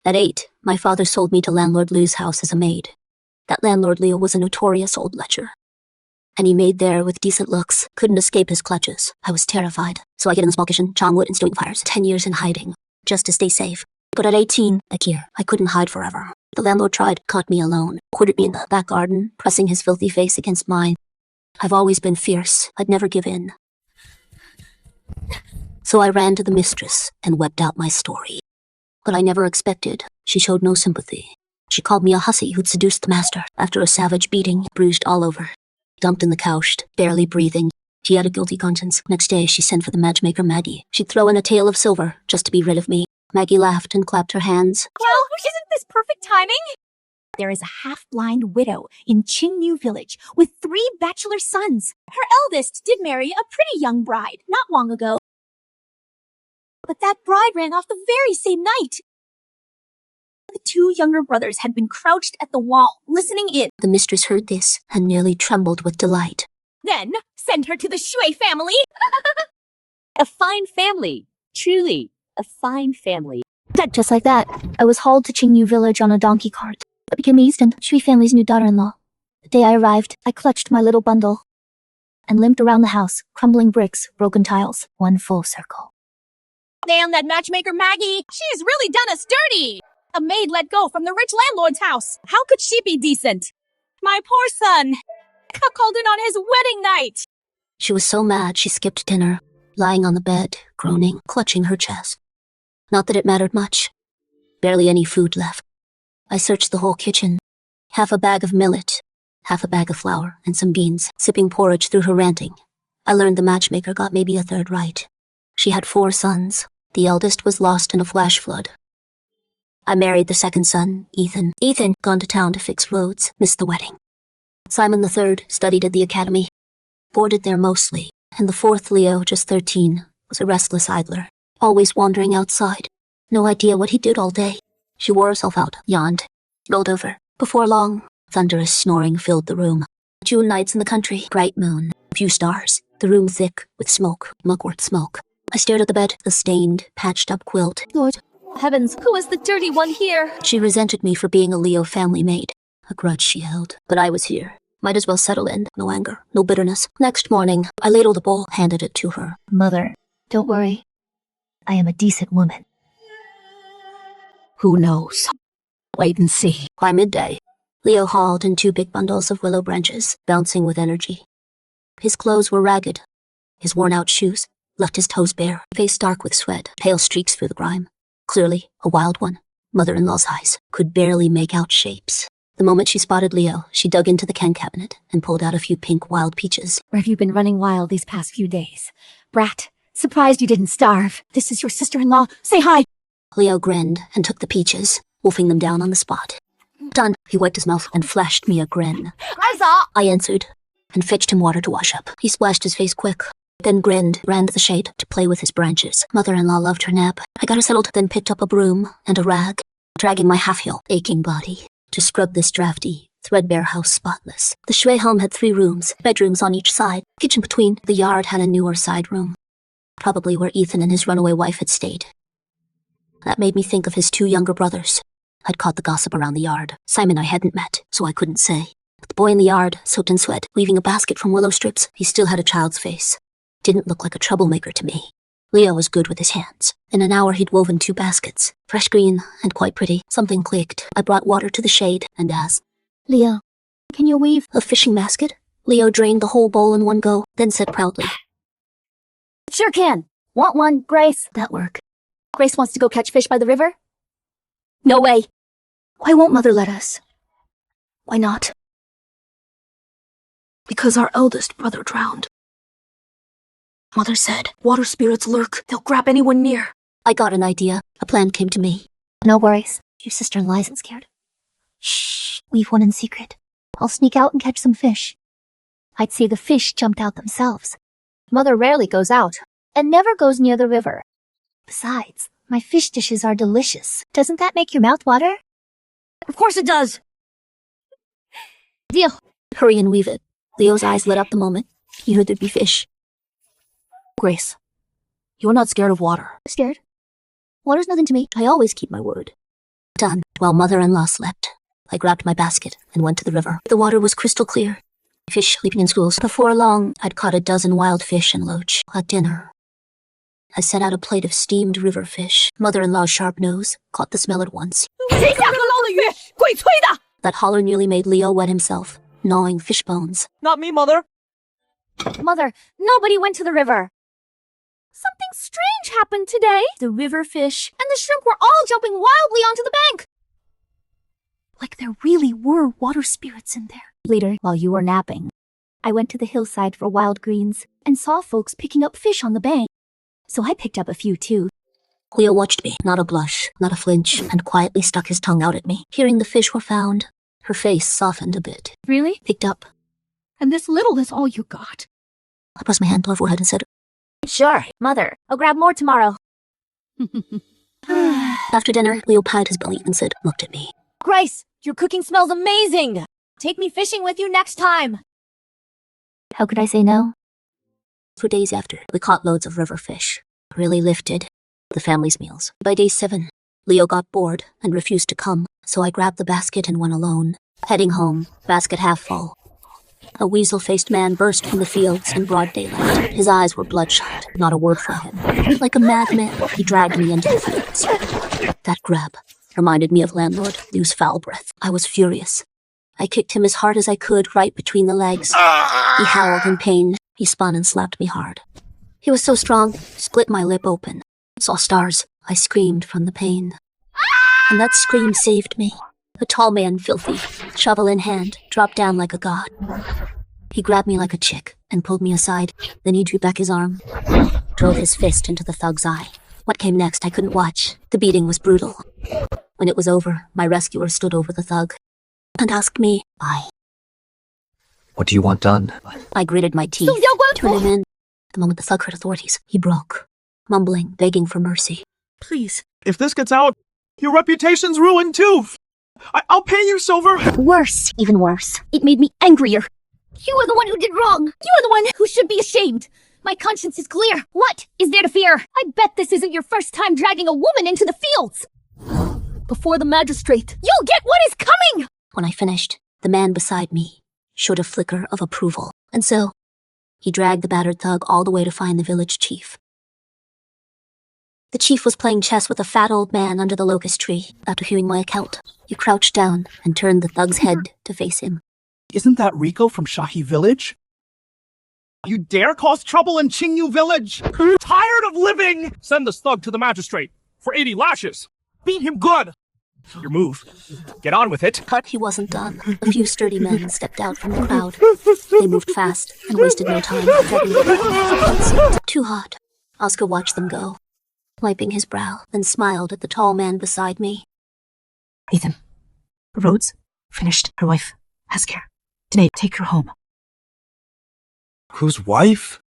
At 8, my father sold me to landlord Liu's house as a maid. That landlord Liu was a notorious old lecher. Any maid there with decent looks couldn't escape his clutches. I was terrified, so I hid in the small kitchen, chopping wood and stewing fires. 10 years in hiding, just to stay safe. But at 18, that year, I couldn't hide forever. The landlord tried, caught me alone, quartered me in the back garden, pressing his filthy face against mine. I've always been fierce. I'd never give in. So I ran to the mistress and wept out my story. But I never expected. She showed no sympathy. She called me a hussy who'd seduced the master after a savage beating, bruised all over. Dumped in the couch, barely breathing. She had a guilty conscience. Next day, she sent for the matchmaker Maggie. She'd throw in a tale of silver just to be rid of me. Maggie laughed and clapped her hands. Well, isn't this perfect timing? There is a half-blind widow in Qingyu village with 3 bachelor sons. Her eldest did marry a pretty young bride not long ago. But that bride ran off the very same night. The 2 younger brothers had been crouched at the wall, listening in. The mistress heard this and nearly trembled with delight. Then send her to the Shui family. A fine family. Truly, a fine family. Just like that, I was hauled to Qingyu village on a donkey cart. I became East Shui family's new daughter-in-law. The day I arrived, I clutched my little bundle and limped around the house, crumbling bricks, broken tiles, one full circle. Damn that matchmaker Maggie! She's really done us dirty! A maid let go from the rich landlord's house. How could she be decent? My poor son! Cuckolded on his wedding night! She was so mad she skipped dinner, lying on the bed, groaning, clutching her chest. Not that it mattered much. Barely any food left. I searched the whole kitchen. Half a bag of millet, half a bag of flour, and some beans, sipping porridge through her ranting. I learned the matchmaker got maybe a third right. She had 4 sons. The eldest was lost in a flash flood. I married the second son, Ethan. Ethan, gone to town to fix roads, missed the wedding. Simon III studied at the academy, boarded there mostly, and the 4th, Leo, just 13, was a restless idler, always wandering outside. No idea what he did all day. She wore herself out, yawned, rolled over. Before long, thunderous snoring filled the room. June nights in the country, bright moon, few stars, the room thick with smoke, mugwort smoke. I stared at the bed, the stained, patched-up quilt. Lord, heavens, who is the dirty one here? She resented me for being a Leo family maid, a grudge she held. But I was here. Might as well settle in. No anger, no bitterness. Next morning, I ladled a bowl, handed it to her. Mother, don't worry. I am a decent woman. Who knows? Wait and see. By midday, Leo hauled in 2 big bundles of willow branches, bouncing with energy. His clothes were ragged. His worn-out shoes left his toes bare, face dark with sweat, pale streaks through the grime. Clearly, a wild one. Mother-in-law's eyes could barely make out shapes. The moment she spotted Leo, she dug into the can cabinet and pulled out a few pink wild peaches. Where have you been running wild these past few days? Brat, surprised you didn't starve. This is your sister-in-law. Say hi! Leo grinned and took the peaches, wolfing them down on the spot. Done. He wiped his mouth and flashed me a grin. I answered and fetched him water to wash up. He splashed his face quick, then grinned, ran to the shade to play with his branches. Mother-in-law loved her nap. I got her settled, then picked up a broom and a rag, dragging my half-healed, aching body to scrub this drafty, threadbare house spotless. The Shui home had 3 rooms, bedrooms on each side, kitchen between. The yard had a newer side room, probably where Ethan and his runaway wife had stayed. That made me think of his 2 younger brothers. I'd caught the gossip around the yard. Simon I hadn't met, so I couldn't say. But the boy in the yard, soaked in sweat, weaving a basket from willow strips, he still had a child's face. Didn't look like a troublemaker to me. Leo was good with his hands. In an hour he'd woven 2 baskets, fresh green and quite pretty. Something clicked. I brought water to the shade and asked, Leo, can you weave a fishing basket? Leo drained the whole bowl in one go, then said proudly, Sure can. Want one, Grace? That work. Grace wants to go catch fish by the river? No way. Why won't Mother let us? Why not? Because our eldest brother drowned. Mother said, water spirits lurk. They'll grab anyone near. I got an idea. A plan came to me. No worries. Your sister-in-law isn't scared. Shh. Weave one in secret. I'll sneak out and catch some fish. I'd say the fish jumped out themselves. Mother rarely goes out, and never goes near the river. Besides, my fish dishes are delicious. Doesn't that make your mouth water? Of course it does. Deal. Hurry and weave it. Leo's eyes lit up the moment he heard there'd be fish. Grace, you're not scared of water. Scared? Water's nothing to me. I always keep my word. While mother-in-law slept, I grabbed my basket and went to the river. The water was crystal clear. Fish sleeping in schools. Before long, I'd caught a dozen wild fish and loach. At dinner, I set out a plate of steamed river fish. Mother-in-law's sharp nose caught the smell at once. That holler nearly made Leo wet himself, gnawing fish bones. Not me, Mother. Mother, nobody went to the river. Something strange happened today. The river fish and the shrimp were all jumping wildly onto the bank. Like there really were water spirits in there. Later, while you were napping, I went to the hillside for wild greens and saw folks picking up fish on the bank. So I picked up a few too. Leo watched me, not a blush, not a flinch, and quietly stuck his tongue out at me. Hearing the fish were found, her face softened a bit. Really? Picked up. And this little is all you got? I pressed my hand to her forehead and said, Sure, Mother. I'll grab more tomorrow. After dinner, Leo patted his belly and said, looked at me. Grace, your cooking smells amazing. Take me fishing with you next time. How could I say no? For days after, we caught loads of river fish. Really lifted the family's meals. By day 7, Leo got bored and refused to come, so I grabbed the basket and went alone. Heading home, basket half full. A weasel-faced man burst from the fields in broad daylight. His eyes were bloodshot, not a word from him. Like a madman, he dragged me into the fields. That grab reminded me of landlord Liu's foul breath. I was furious. I kicked him as hard as I could right between the legs. He howled in pain. He spun and slapped me hard. He was so strong, split my lip open. Saw stars. I screamed from the pain. And that scream saved me. A tall man, filthy, shovel in hand, dropped down like a god. He grabbed me like a chick and pulled me aside. Then he drew back his arm, drove his fist into the thug's eye. What came next, I couldn't watch. The beating was brutal. When it was over, my rescuer stood over the thug and asked me, What do you want done? I gritted my teeth, turned him in. The moment the thug heard authorities, he broke, mumbling, begging for mercy. Please. If this gets out, your reputation's ruined too. I'll pay you, Silver. Worse, even worse. It made me angrier. You are the one who did wrong. You are the one who should be ashamed. My conscience is clear. What is there to fear? I bet this isn't your first time dragging a woman into the fields. Before the magistrate, you'll get what is coming! When I finished, the man beside me showed a flicker of approval, and so he dragged the battered thug all the way to find the village chief. The chief was playing chess with a fat old man under the locust tree. After hearing my account, he crouched down and turned the thug's head to face him. Isn't that Rico from Shahi Village? You dare cause trouble in Qingyu Village? Tired of living? Send this thug to the magistrate for 80 lashes. Beat him good. Your move. Get on with it. But he wasn't done. A few sturdy men stepped out from the crowd. They moved fast and wasted no time. Too hot. Oscar watched them go, wiping his brow, then smiled at the tall man beside me. Ethan, Rhodes, finished. Her wife has care. Danae, take her home. Whose wife?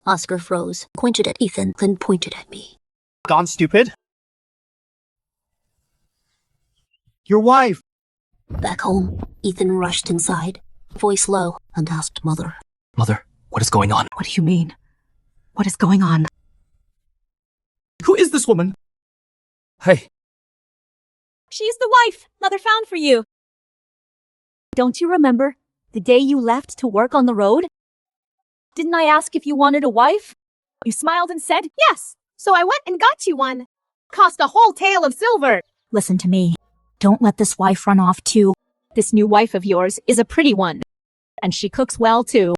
Oscar froze, pointed at Ethan, then pointed at me. Gone stupid? Your wife. Back home, Ethan rushed inside, voice low, and asked Mother. Mother, what is going on? What do you mean? What is going on? Who is this woman? Hey, She's the wife Mother found for you. Don't you remember the day you left to work on the road? Didn't I ask if you wanted a wife? You smiled and said, yes. So I went and got you one. Cost a whole tael of silver. Listen to me. Don't let this wife run off too. This new wife of yours is a pretty one. And she cooks well too.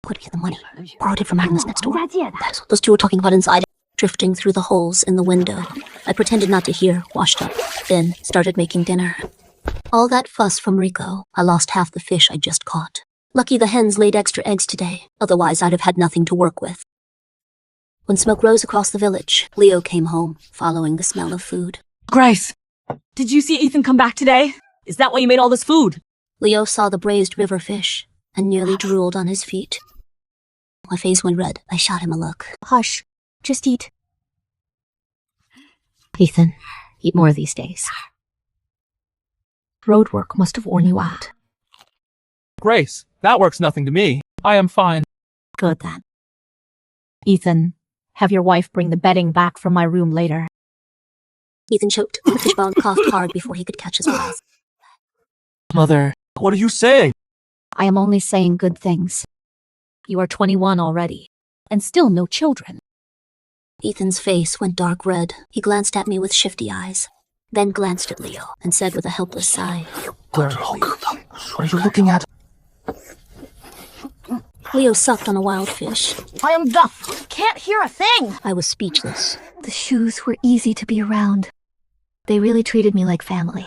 Could get the money. Borrowed it from Agnes next door. That's what those two were talking about inside. Drifting through the holes in the window. I pretended not to hear, washed up, then started making dinner. All that fuss from Rico, I lost half the fish I just caught. Lucky the hens laid extra eggs today, otherwise I'd have had nothing to work with. When smoke rose across the village, Leo came home, following the smell of food. Grace, did you see Ethan come back today? Is that why you made all this food? Leo saw the braised river fish and nearly drooled on his feet. My face went red. I shot him a look. Hush. Just eat. Ethan, eat more these days. Road work must have worn you out. Grace, that works nothing to me. I am fine. Good then. Ethan, have your wife bring the bedding back from my room later. Ethan choked. The fishbone coughed hard before he could catch his breath. Mother, What are you saying? I am only saying good things. You are 21 already, and still no children. Ethan's face went dark red. He glanced at me with shifty eyes, then glanced at Leo and said with a helpless sigh, Blair, what are you looking at? Leo sucked on a wild fish. I am deaf. Can't hear a thing. I was speechless. The shoes were easy to be around. They really treated me like family.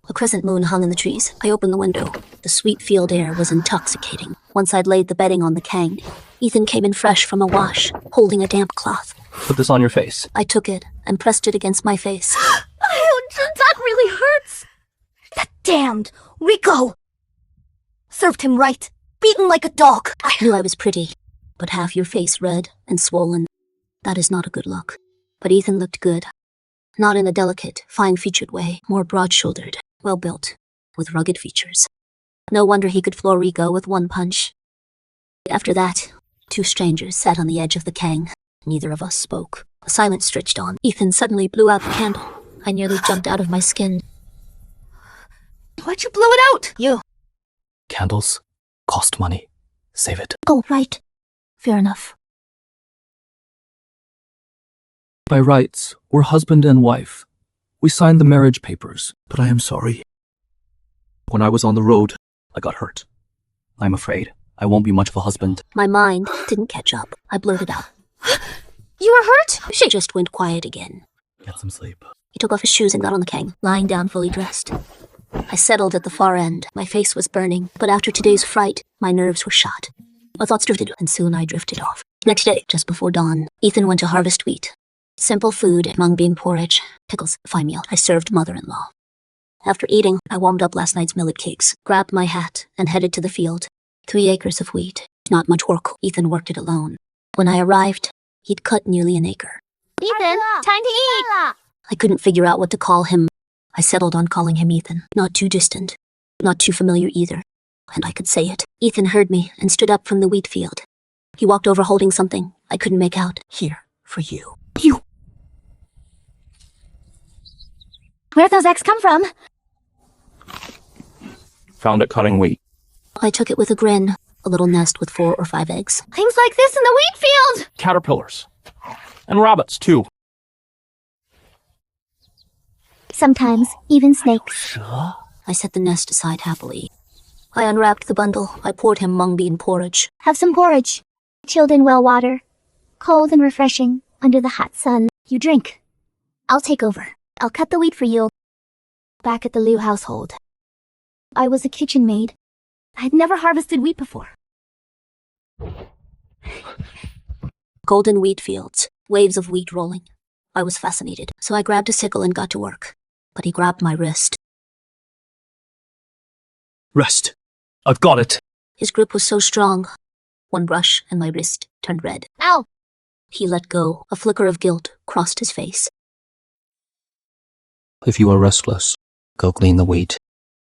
A crescent moon hung in the trees. I opened the window. The sweet field air was intoxicating. Once I'd laid the bedding on the kang, Ethan came in fresh from a wash, holding a damp cloth. Put this on your face. I took it and pressed it against my face. That really hurts. That damned Rico. Served him right. Beaten like a dog. I knew I was pretty, but half your face red and swollen. That is not a good look. But Ethan looked good. Not in a delicate, fine-featured way, more broad-shouldered, well-built, with rugged features. No wonder he could floor Rico with one punch. After that, two strangers sat on the edge of the kang. Neither of us spoke. A silence stretched on. Ethan suddenly blew out the candle. I nearly jumped out of my skin. Why'd you blow it out? You. Candles cost money. Save it. Oh, right. Fair enough. By rights, we're husband and wife. We signed the marriage papers, but I am sorry. When I was on the road, I got hurt. I'm afraid I won't be much of a husband. My mind didn't catch up. I blurted out. You were hurt? She just went quiet again. Get some sleep. He took off his shoes and got on the kang, lying down fully dressed. I settled at the far end. My face was burning, but after today's fright, my nerves were shot. My thoughts drifted, and soon I drifted off. Next day, just before dawn, Ethan went to harvest wheat. Simple food, mung bean porridge, pickles, fine meal. I served mother-in-law. After eating, I warmed up last night's millet cakes, grabbed my hat, and headed to the field. 3 acres of wheat. Not much work. Ethan worked it alone. When I arrived, he'd cut nearly an acre. Ethan, time to eat. I couldn't figure out what to call him. I settled on calling him Ethan. Not too distant, not too familiar either. And I could say it. Ethan heard me and stood up from the wheat field. He walked over holding something I couldn't make out. Here, for you. You. Where'd those eggs come from? Found it cutting wheat. I took it with a grin. A little nest with 4 or 5 eggs. Things like this in the wheat field. Caterpillars. And rabbits, too. Sometimes even snakes. I set the nest aside happily. I unwrapped the bundle. I poured him mung bean porridge. Have some porridge. Chilled in well water. Cold and refreshing under the hot sun. You drink. I'll take over. I'll cut the wheat for you. Back at the Liu household, I was a kitchen maid. I'd never harvested wheat before. Golden wheat fields, waves of wheat rolling. I was fascinated, so I grabbed a sickle and got to work. But he grabbed my wrist. Rest. I've got it. His grip was so strong. One brush and my wrist turned red. Ow! He let go. A flicker of guilt crossed his face. If you are restless, go clean the wheat.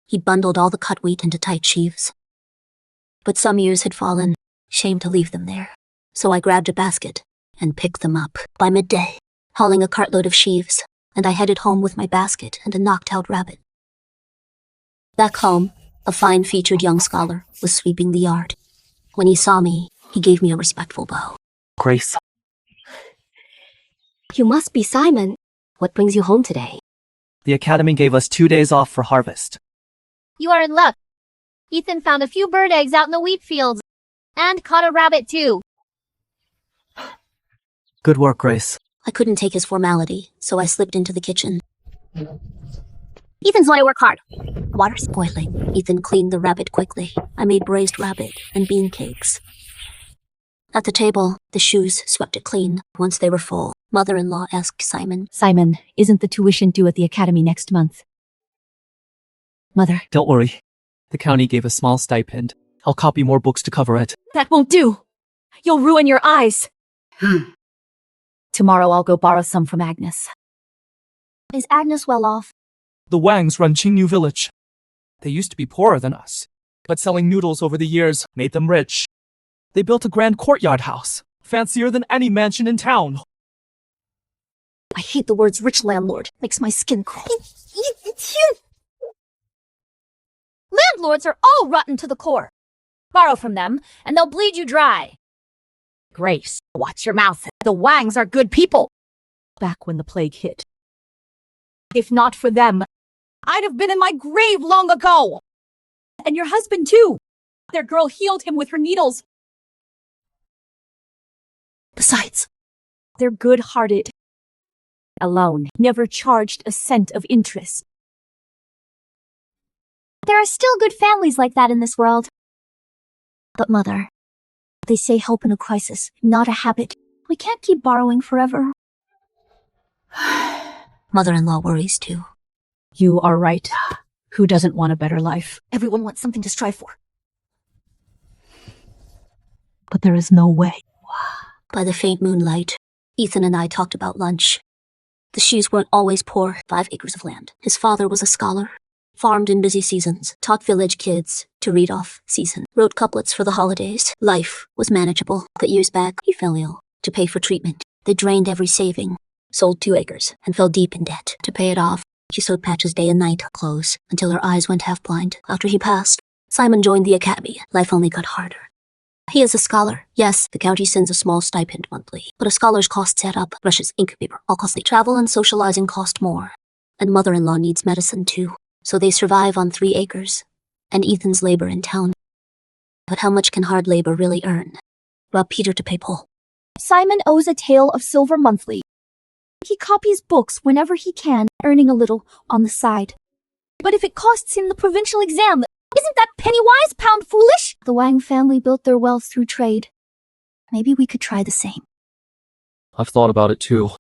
He bundled all the cut wheat into tight sheaves. But some ears had fallen. Shame to leave them there. So I grabbed a basket and picked them up. By midday, hauling a cartload of sheaves, and I headed home with my basket and a knocked-out rabbit. Back home, a fine-featured young scholar was sweeping the yard. When he saw me, he gave me a respectful bow. Grace. You must be Simon. What brings you home today? The academy gave us 2 days off for harvest. You are in luck. Ethan found a few bird eggs out in the wheat fields. And caught a rabbit, too. Good work, Grace. I couldn't take his formality, so I slipped into the kitchen. Ethan's want to work hard. Water's boiling. Ethan cleaned the rabbit quickly. I made braised rabbit and bean cakes. At the table, the shoes swept it clean. Once they were full, mother-in-law asked Simon. Simon, isn't the tuition due at the academy next month? Mother. Don't worry. The county gave a small stipend. I'll copy more books to cover it. That won't do. You'll ruin your eyes. Tomorrow I'll go borrow some from Agnes. Is Agnes well off? The Wangs run Qingyu village. They used to be poorer than us, but selling noodles over the years made them rich. They built a grand courtyard house, fancier than any mansion in town. I hate the words rich landlord. Makes my skin crawl. Landlords are all rotten to the core. Borrow from them, and they'll bleed you dry. Grace, watch your mouth. The Wangs are good people. Back when the plague hit. If not for them, I'd have been in my grave long ago. And your husband, too. Their girl healed him with her needles. Besides, they're good-hearted. Alone, never charged a cent of interest. There are still good families like that in this world. But Mother, they say help in a crisis, not a habit. We can't keep borrowing forever. Mother-in-law worries too. You are right. Who doesn't want a better life? Everyone wants something to strive for. But there is no way. By the faint moonlight, Ethan and I talked about lunch. The Shees weren't always poor, 5 acres of land. His father was a scholar, farmed in busy seasons, taught village kids to read off season, wrote couplets for the holidays. Life was manageable, but years back, he fell ill. To pay for treatment, they drained every saving, sold 2 acres, and fell deep in debt. To pay it off, she sewed patches day and night, clothes, until her eyes went half blind. After he passed, Simon joined the academy. Life only got harder. He is a scholar. Yes, the county sends a small stipend monthly, but a scholar's costs add up. Brushes, ink, paper, all costly. Travel and socializing cost more. And mother-in-law needs medicine too, so they survive on 3 acres. And Ethan's labor in town. But how much can hard labor really earn? Rob Peter to pay Paul. Simon owes a tale of silver monthly. He copies books whenever he can, earning a little on the side. But if it costs him the provincial exam, isn't that penny-wise, pound foolish? The Wang family built their wealth through trade. Maybe we could try the same. I've thought about it too,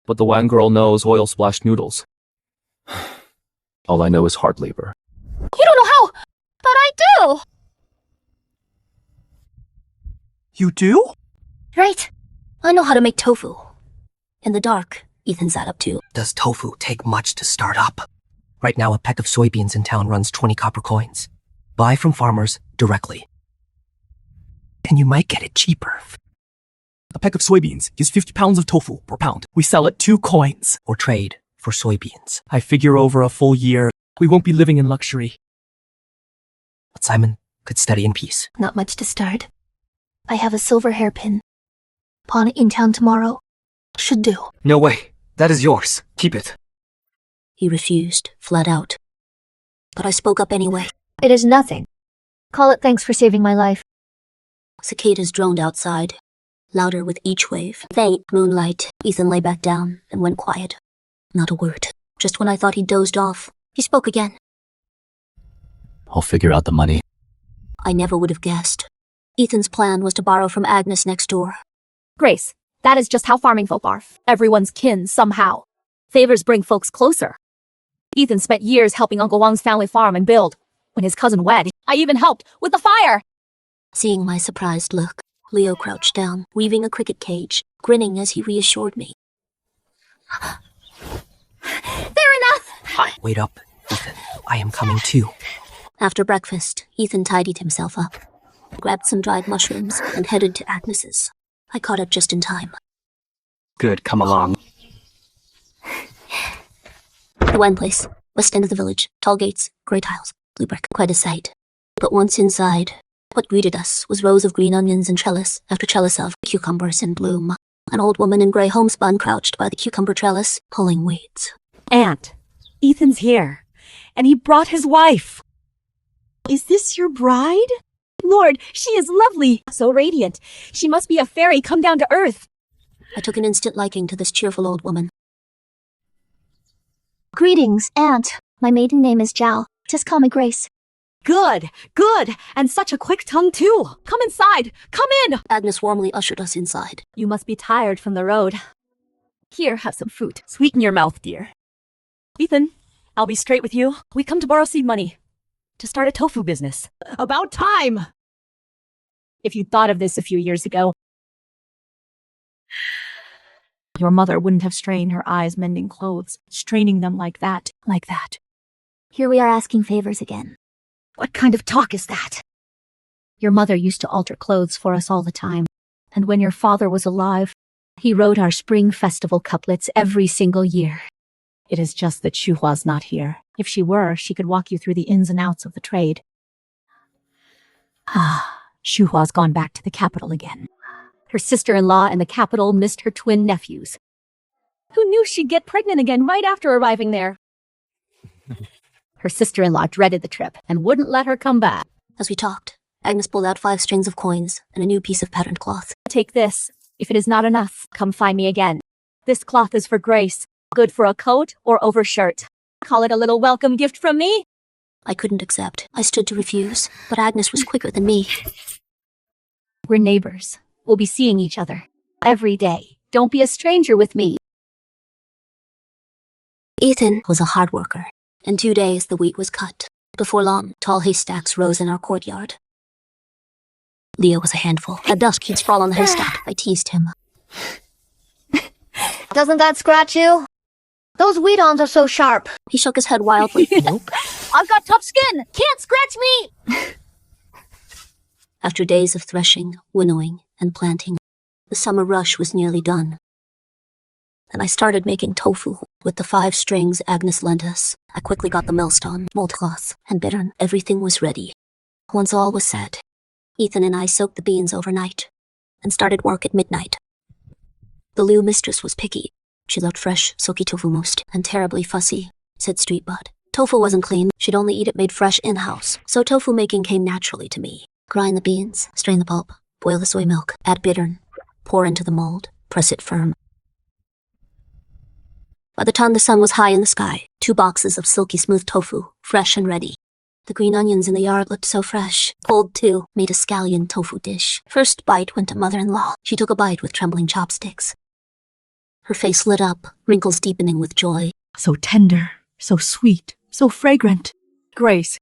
but the Wang girl knows oil-splashed noodles. All I know is hard labor. You don't know how, but I do. You do? Right. I know how to make tofu. In the dark, Ethan sat up too. Does tofu take much to start up? Right now, a peck of soybeans in town runs 20 copper coins. Buy from farmers directly. And you might get it cheaper. A peck of soybeans gives 50 pounds of tofu per pound. We sell at 2 coins. Or trade for soybeans. I figure over a full year, we won't be living in luxury. But Simon could study in peace. Not much to start. I have a silver hairpin. Pawn it in town tomorrow. Should do. No way. That is yours. Keep it. He refused, flat out. But I spoke up anyway. It is nothing. Call it thanks for saving my life. Cicadas droned outside, louder with each wave. Faint moonlight. Ethan lay back down and went quiet. Not a word. Just when I thought he'd dozed off, he spoke again. I'll figure out the money. I never would have guessed. Ethan's plan was to borrow from Agnes next door. Grace, that is just how farming folk are. Everyone's kin somehow. Favors bring folks closer. Ethan spent years helping Uncle Wang's family farm and build. When his cousin wed, I even helped with the fire. Seeing my surprised look, Leo crouched down, weaving a cricket cage, grinning as he reassured me. Fair enough. Wait up, Ethan. I am coming too. After breakfast, Ethan tidied himself up, grabbed some dried mushrooms, and headed to Agnes's. I caught up just in time. Good, come along. The Wen place, west end of the village, tall gates, grey tiles, blue brick, quite a sight. But once inside, what greeted us was rows of green onions and trellis after trellis of cucumbers in bloom. An old woman in grey homespun crouched by the cucumber trellis, pulling weeds. Aunt, Ethan's here, and he brought his wife. Is this your bride? Lord, she is lovely, so radiant. She must be a fairy come down to earth. I took an instant liking to this cheerful old woman. Greetings, Aunt. My maiden name is Zhao. Just call me Grace. Good, good, and such a quick tongue too. Come inside, come in. Agnes warmly ushered us inside. You must be tired from the road. Here, have some fruit. Sweeten your mouth, dear. Ethan, I'll be straight with you. We come to borrow seed money to start a tofu business. About time! If you'd thought of this a few years ago, your mother wouldn't have strained her eyes mending clothes, straining them like that. Here we are asking favors again. What kind of talk is that? Your mother used to alter clothes for us all the time. And when your father was alive, He wrote our spring festival couplets every single year. It is just that Shuhua's not here. If she were, she could walk you through the ins and outs of the trade. Shuhua's gone back to the capital again. Her sister-in-law and the capital missed her twin nephews. Who knew she'd get pregnant again right after arriving there? Her sister-in-law dreaded the trip and wouldn't let her come back. As we talked, Agnes pulled out 5 strings of coins and a new piece of patterned cloth. Take this. If it is not enough, come find me again. This cloth is for Grace. Good for a coat or overshirt. Call it a little welcome gift from me. I couldn't accept. I stood to refuse, but Agnes was quicker than me. We're neighbors. We'll be seeing each other every day. Don't be a stranger with me. Ethan was a hard worker. In 2 days, the wheat was cut. Before long, tall haystacks rose in our courtyard. Leo was a handful. At dusk, he'd sprawl on the haystack. I teased him. Doesn't that scratch you? Those weed-ons are so sharp. He shook his head wildly. Nope. I've got tough skin. Can't scratch me. After days of threshing, winnowing, and planting, the summer rush was nearly done. And I started making tofu with the 5 strings Agnes lent us. I quickly got the millstone, mold cloth, and bittern. Everything was ready. Once all was said, Ethan and I soaked the beans overnight and started work at midnight. The Liu mistress was picky. She loved fresh, soaky tofu most, and terribly fussy, said Street Bud. Tofu wasn't clean. She'd only eat it made fresh in-house. So tofu making came naturally to me. Grind the beans, strain the pulp, boil the soy milk, add bittern, pour into the mold, press it firm. By the time the sun was high in the sky, 2 boxes of silky smooth tofu, fresh and ready. The green onions in the yard looked so fresh. Cold, too, made a scallion tofu dish. First bite went to mother-in-law. She took a bite with trembling chopsticks. Her face lit up, wrinkles deepening with joy. So tender, so sweet, so fragrant. Grace,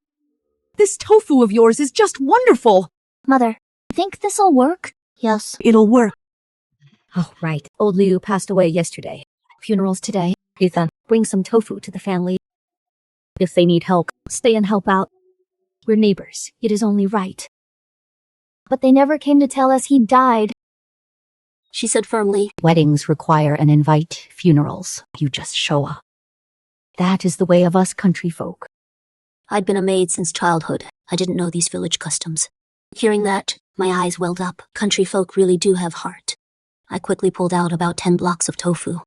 this tofu of yours is just wonderful. Mother, think this'll work? Yes. It'll work. Oh, right. Old Liu passed away yesterday. Funerals today. Ethan, bring some tofu to the family. If they need help, stay and help out. We're neighbors. It is only right. But they never came to tell us he died. She said firmly, Weddings require an invite. Funerals, you just show up. That is the way of us country folk. I'd been a maid since childhood. I didn't know these village customs. Hearing that, my eyes welled up. Country folk really do have heart. I quickly pulled out about 10 blocks of tofu.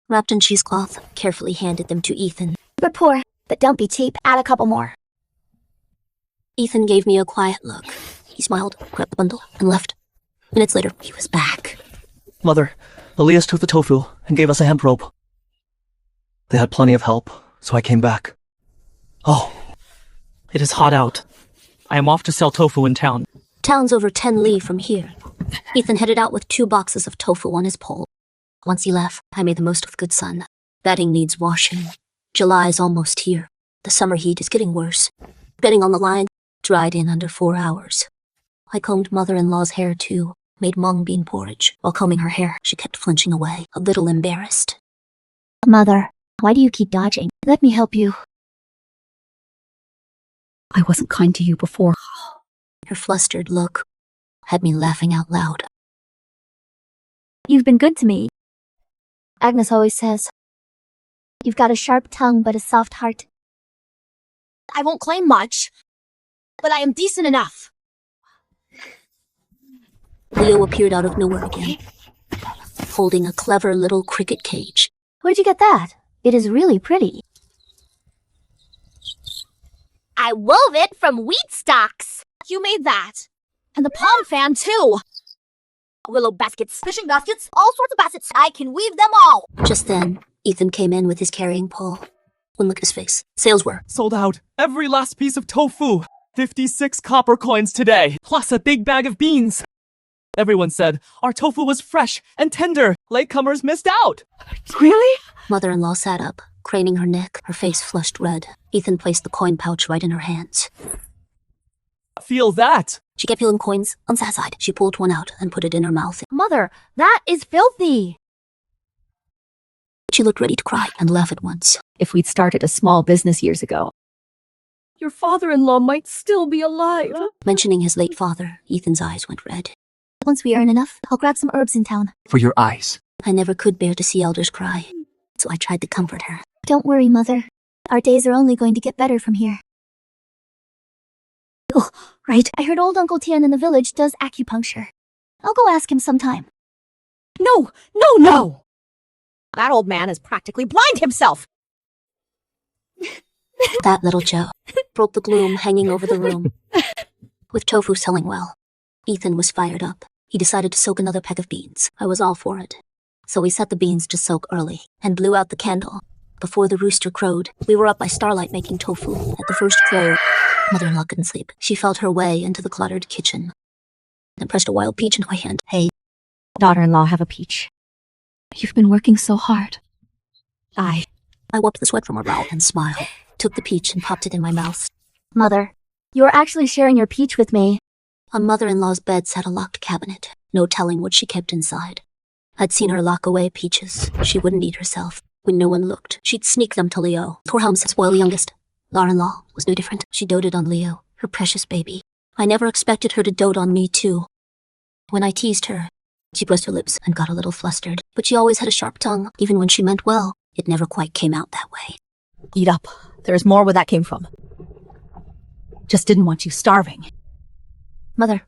Wrapped in cheesecloth, carefully handed them to Ethan. But pour, but don't be cheap. Add a couple more. Ethan gave me a quiet look. He smiled, grabbed the bundle, and left. Minutes later, he was back. Mother, Elias took the tofu and gave us a hemp rope. They had plenty of help, so I came back. Oh, it is hot out. I am off to sell tofu in town. Town's over 10 li from here. Ethan headed out with 2 boxes of tofu on his pole. Once he left, I made the most of the good sun. Bedding needs washing. July is almost here. The summer heat is getting worse. Bedding on the line dried in under 4 hours. I combed mother-in-law's hair too, made mung bean porridge. While combing her hair, she kept flinching away, a little embarrassed. Mother, why do you keep dodging? Let me help you. I wasn't kind to you before. Her flustered look had me laughing out loud. You've been good to me. Agnes always says, you've got a sharp tongue but a soft heart. I won't claim much, but I am decent enough. Leo appeared out of nowhere again, holding a clever little cricket cage. Where'd you get that? It is really pretty. I wove it from wheat stalks. You made that. And the palm fan, too. Willow baskets, fishing baskets, all sorts of baskets. I can weave them all. Just then, Ethan came in with his carrying pole. One look at his face. Sales were Sold out. Every last piece of tofu. 56 copper coins today, plus a big bag of beans. Everyone said our tofu was fresh and tender. Latecomers missed out. Really? Mother-in-law sat up, craning her neck, her face flushed red. Ethan placed the coin pouch right in her hands. Feel that. She kept peeling coins unsatisfied. She pulled one out and put it in her mouth. Mother, that is filthy. She looked ready to cry and laugh at once. If we'd started a small business years ago. Your father-in-law might still be alive. Mentioning his late father, Ethan's eyes went red. Once we earn enough, I'll grab some herbs in town. For your eyes. I never could bear to see elders cry, so I tried to comfort her. Don't worry, Mother. Our days are only going to get better from here. Oh, right. I heard old Uncle Tian in the village does acupuncture. I'll go ask him sometime. No, no, no! That old man is practically blind himself! That little Joe broke the gloom hanging over the room. With tofu selling well, Ethan was fired up. He decided to soak another peck of beans. I was all for it. So we set the beans to soak early and blew out the candle. Before the rooster crowed, we were up by starlight making tofu. At the first crow, mother-in-law couldn't sleep. She felt her way into the cluttered kitchen and pressed a wild peach into my hand. Hey, Daughter-in-law, have a peach. You've been working so hard. I wiped the sweat from her brow and smiled, took the peach and popped it in my mouth. Mother, you're actually sharing your peach with me. On mother-in-law's bed sat a locked cabinet, no telling what she kept inside. I'd seen her lock away peaches she wouldn't eat herself. When no one looked, she'd sneak them to Leo, poor Holmes' spoiled youngest. Law-in-law was no different. She doted on Leo, her precious baby. I never expected her to dote on me, too. When I teased her, she pressed her lips and got a little flustered, but she always had a sharp tongue. Even when she meant well, it never quite came out that way. Eat up. There's more where that came from. Just didn't want you starving. Mother,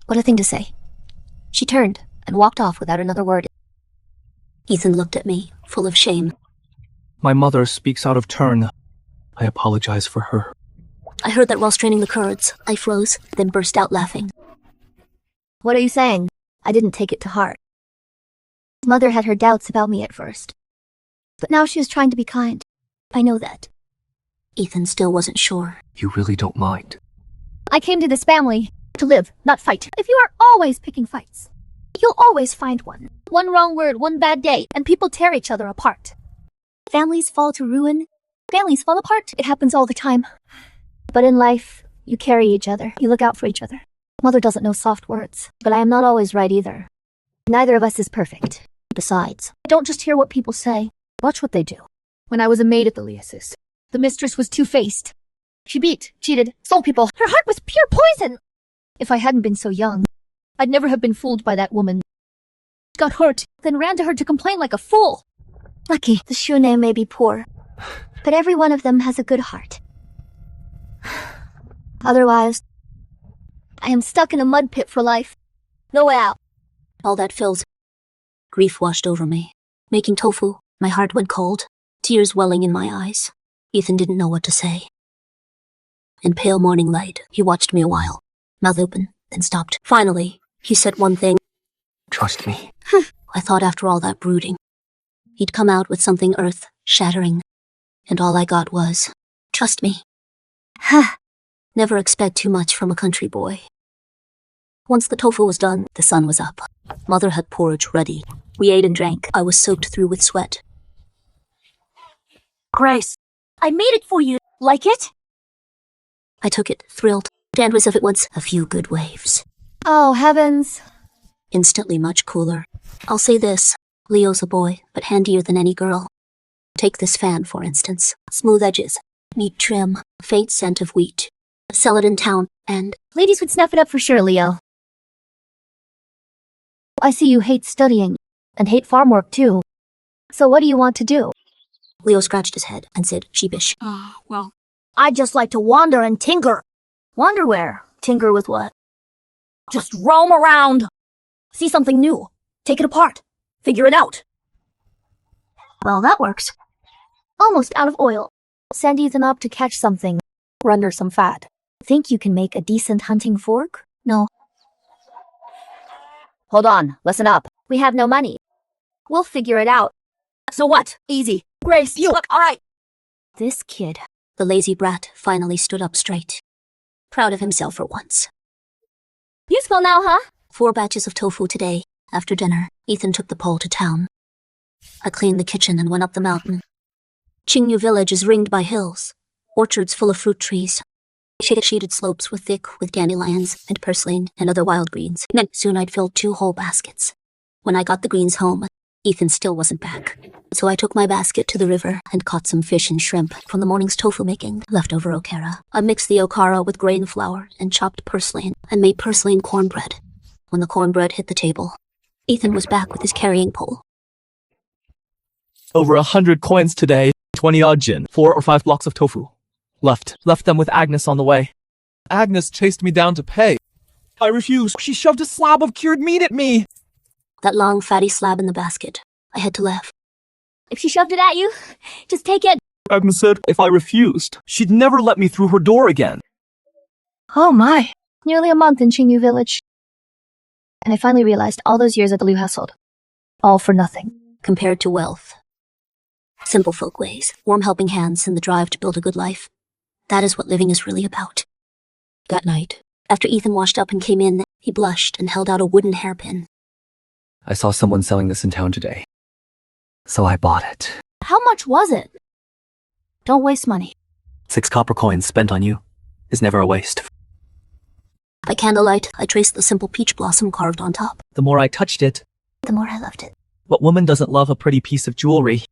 what a thing to say. She turned and walked off without another word. Ethan looked at me, full of shame. My mother speaks out of turn. I apologize for her. I heard that while straining the curds. I froze, then burst out laughing. What are you saying? I didn't take it to heart. Mother had her doubts about me at first. But now she is trying to be kind. I know that. Ethan still wasn't sure. You really don't mind. I came to this family to live, not fight. If you are always picking fights, you'll always find one. One wrong word, one bad day, and people tear each other apart. Families fall to ruin. Families fall apart. It happens all the time. But in life, you carry each other. You look out for each other. Mother doesn't know soft words, but I am not always right either. Neither of us is perfect. Besides, don't just hear what people say. Watch what they do. When I was a maid at the Leases, the mistress was two-faced. She beat, cheated, stole people. Her heart was pure poison. If I hadn't been so young, I'd never have been fooled by that woman. Got hurt, then ran to her to complain like a fool. Lucky, the Shune may be poor, but every one of them has a good heart. Otherwise, I am stuck in a mud pit for life. No way out. All that filled. Grief washed over me. Making tofu, my heart went cold, tears welling in my eyes. Ethan didn't know what to say. In pale morning light, he watched me a while, mouth open, then stopped. Finally, he said one thing. Trust me. I thought after all that brooding, he'd come out with something earth-shattering, and all I got was, trust me. Never expect too much from a country boy. Once the tofu was done, the sun was up. Mother had porridge ready. We ate and drank. I was soaked through with sweat. Grace, I made it for you. Like it? I took it, thrilled, and was of at once a few good waves. Oh, heavens. Instantly much cooler. I'll say this, Leo's a boy, but handier than any girl. Take this fan, for instance. Smooth edges, neat trim, faint scent of wheat. Sell it in town, and Ladies would snap it up for sure, Leo. I see you hate studying, and hate farm work too. So what do you want to do? Leo scratched his head and said, sheepish. Well, I'd just like to wander and tinker. Wander where? Tinker with what? Just roam around. See something new. Take it apart. Figure it out. Well, that works. Almost out of oil. Send Ethan up to catch something. Render some fat. Think you can make a decent hunting fork? No. Hold on. Listen up. We have no money. We'll figure it out. So what? Easy. Grace, you look all right. This kid, the lazy brat, finally stood up straight. Proud of himself for once. Useful now, huh? 4 batches of tofu today. After dinner, Ethan took the pole to town. I cleaned the kitchen and went up the mountain. Qingyu village is ringed by hills, orchards full of fruit trees, shaded slopes with dandelions and purslane and other wild greens. Then soon I'd filled 2 whole baskets. When I got the greens home, Ethan still wasn't back. So I took my basket to the river and caught some fish and shrimp from the morning's tofu making, leftover okara. I mixed the okara with grain flour and chopped purslane and made purslane cornbread. When the cornbread hit the table, Ethan was back with his carrying pole. Over 100 coins today, 20 odd gin, 4 or 5 blocks of tofu. Left them with Agnes on the way. Agnes chased me down to pay. I refused. She shoved a slab of cured meat at me. That long, fatty slab in the basket. I had to laugh. If she shoved it at you, just take it. Agnes said if I refused, she'd never let me through her door again. Oh my. Nearly a month in Qingyu village. And I finally realized all those years at the Liu household. All for nothing. Compared to wealth. Simple folk ways, warm helping hands, and the drive to build a good life. That is what living is really about. That night, after Ethan washed up and came in, he blushed and held out a wooden hairpin. I saw someone selling this in town today, so I bought it. How much was it? Don't waste money. 6 copper coins spent on you is never a waste. By candlelight, I traced the simple peach blossom carved on top. The more I touched it, The more I loved it. what woman doesn't love a pretty piece of jewelry?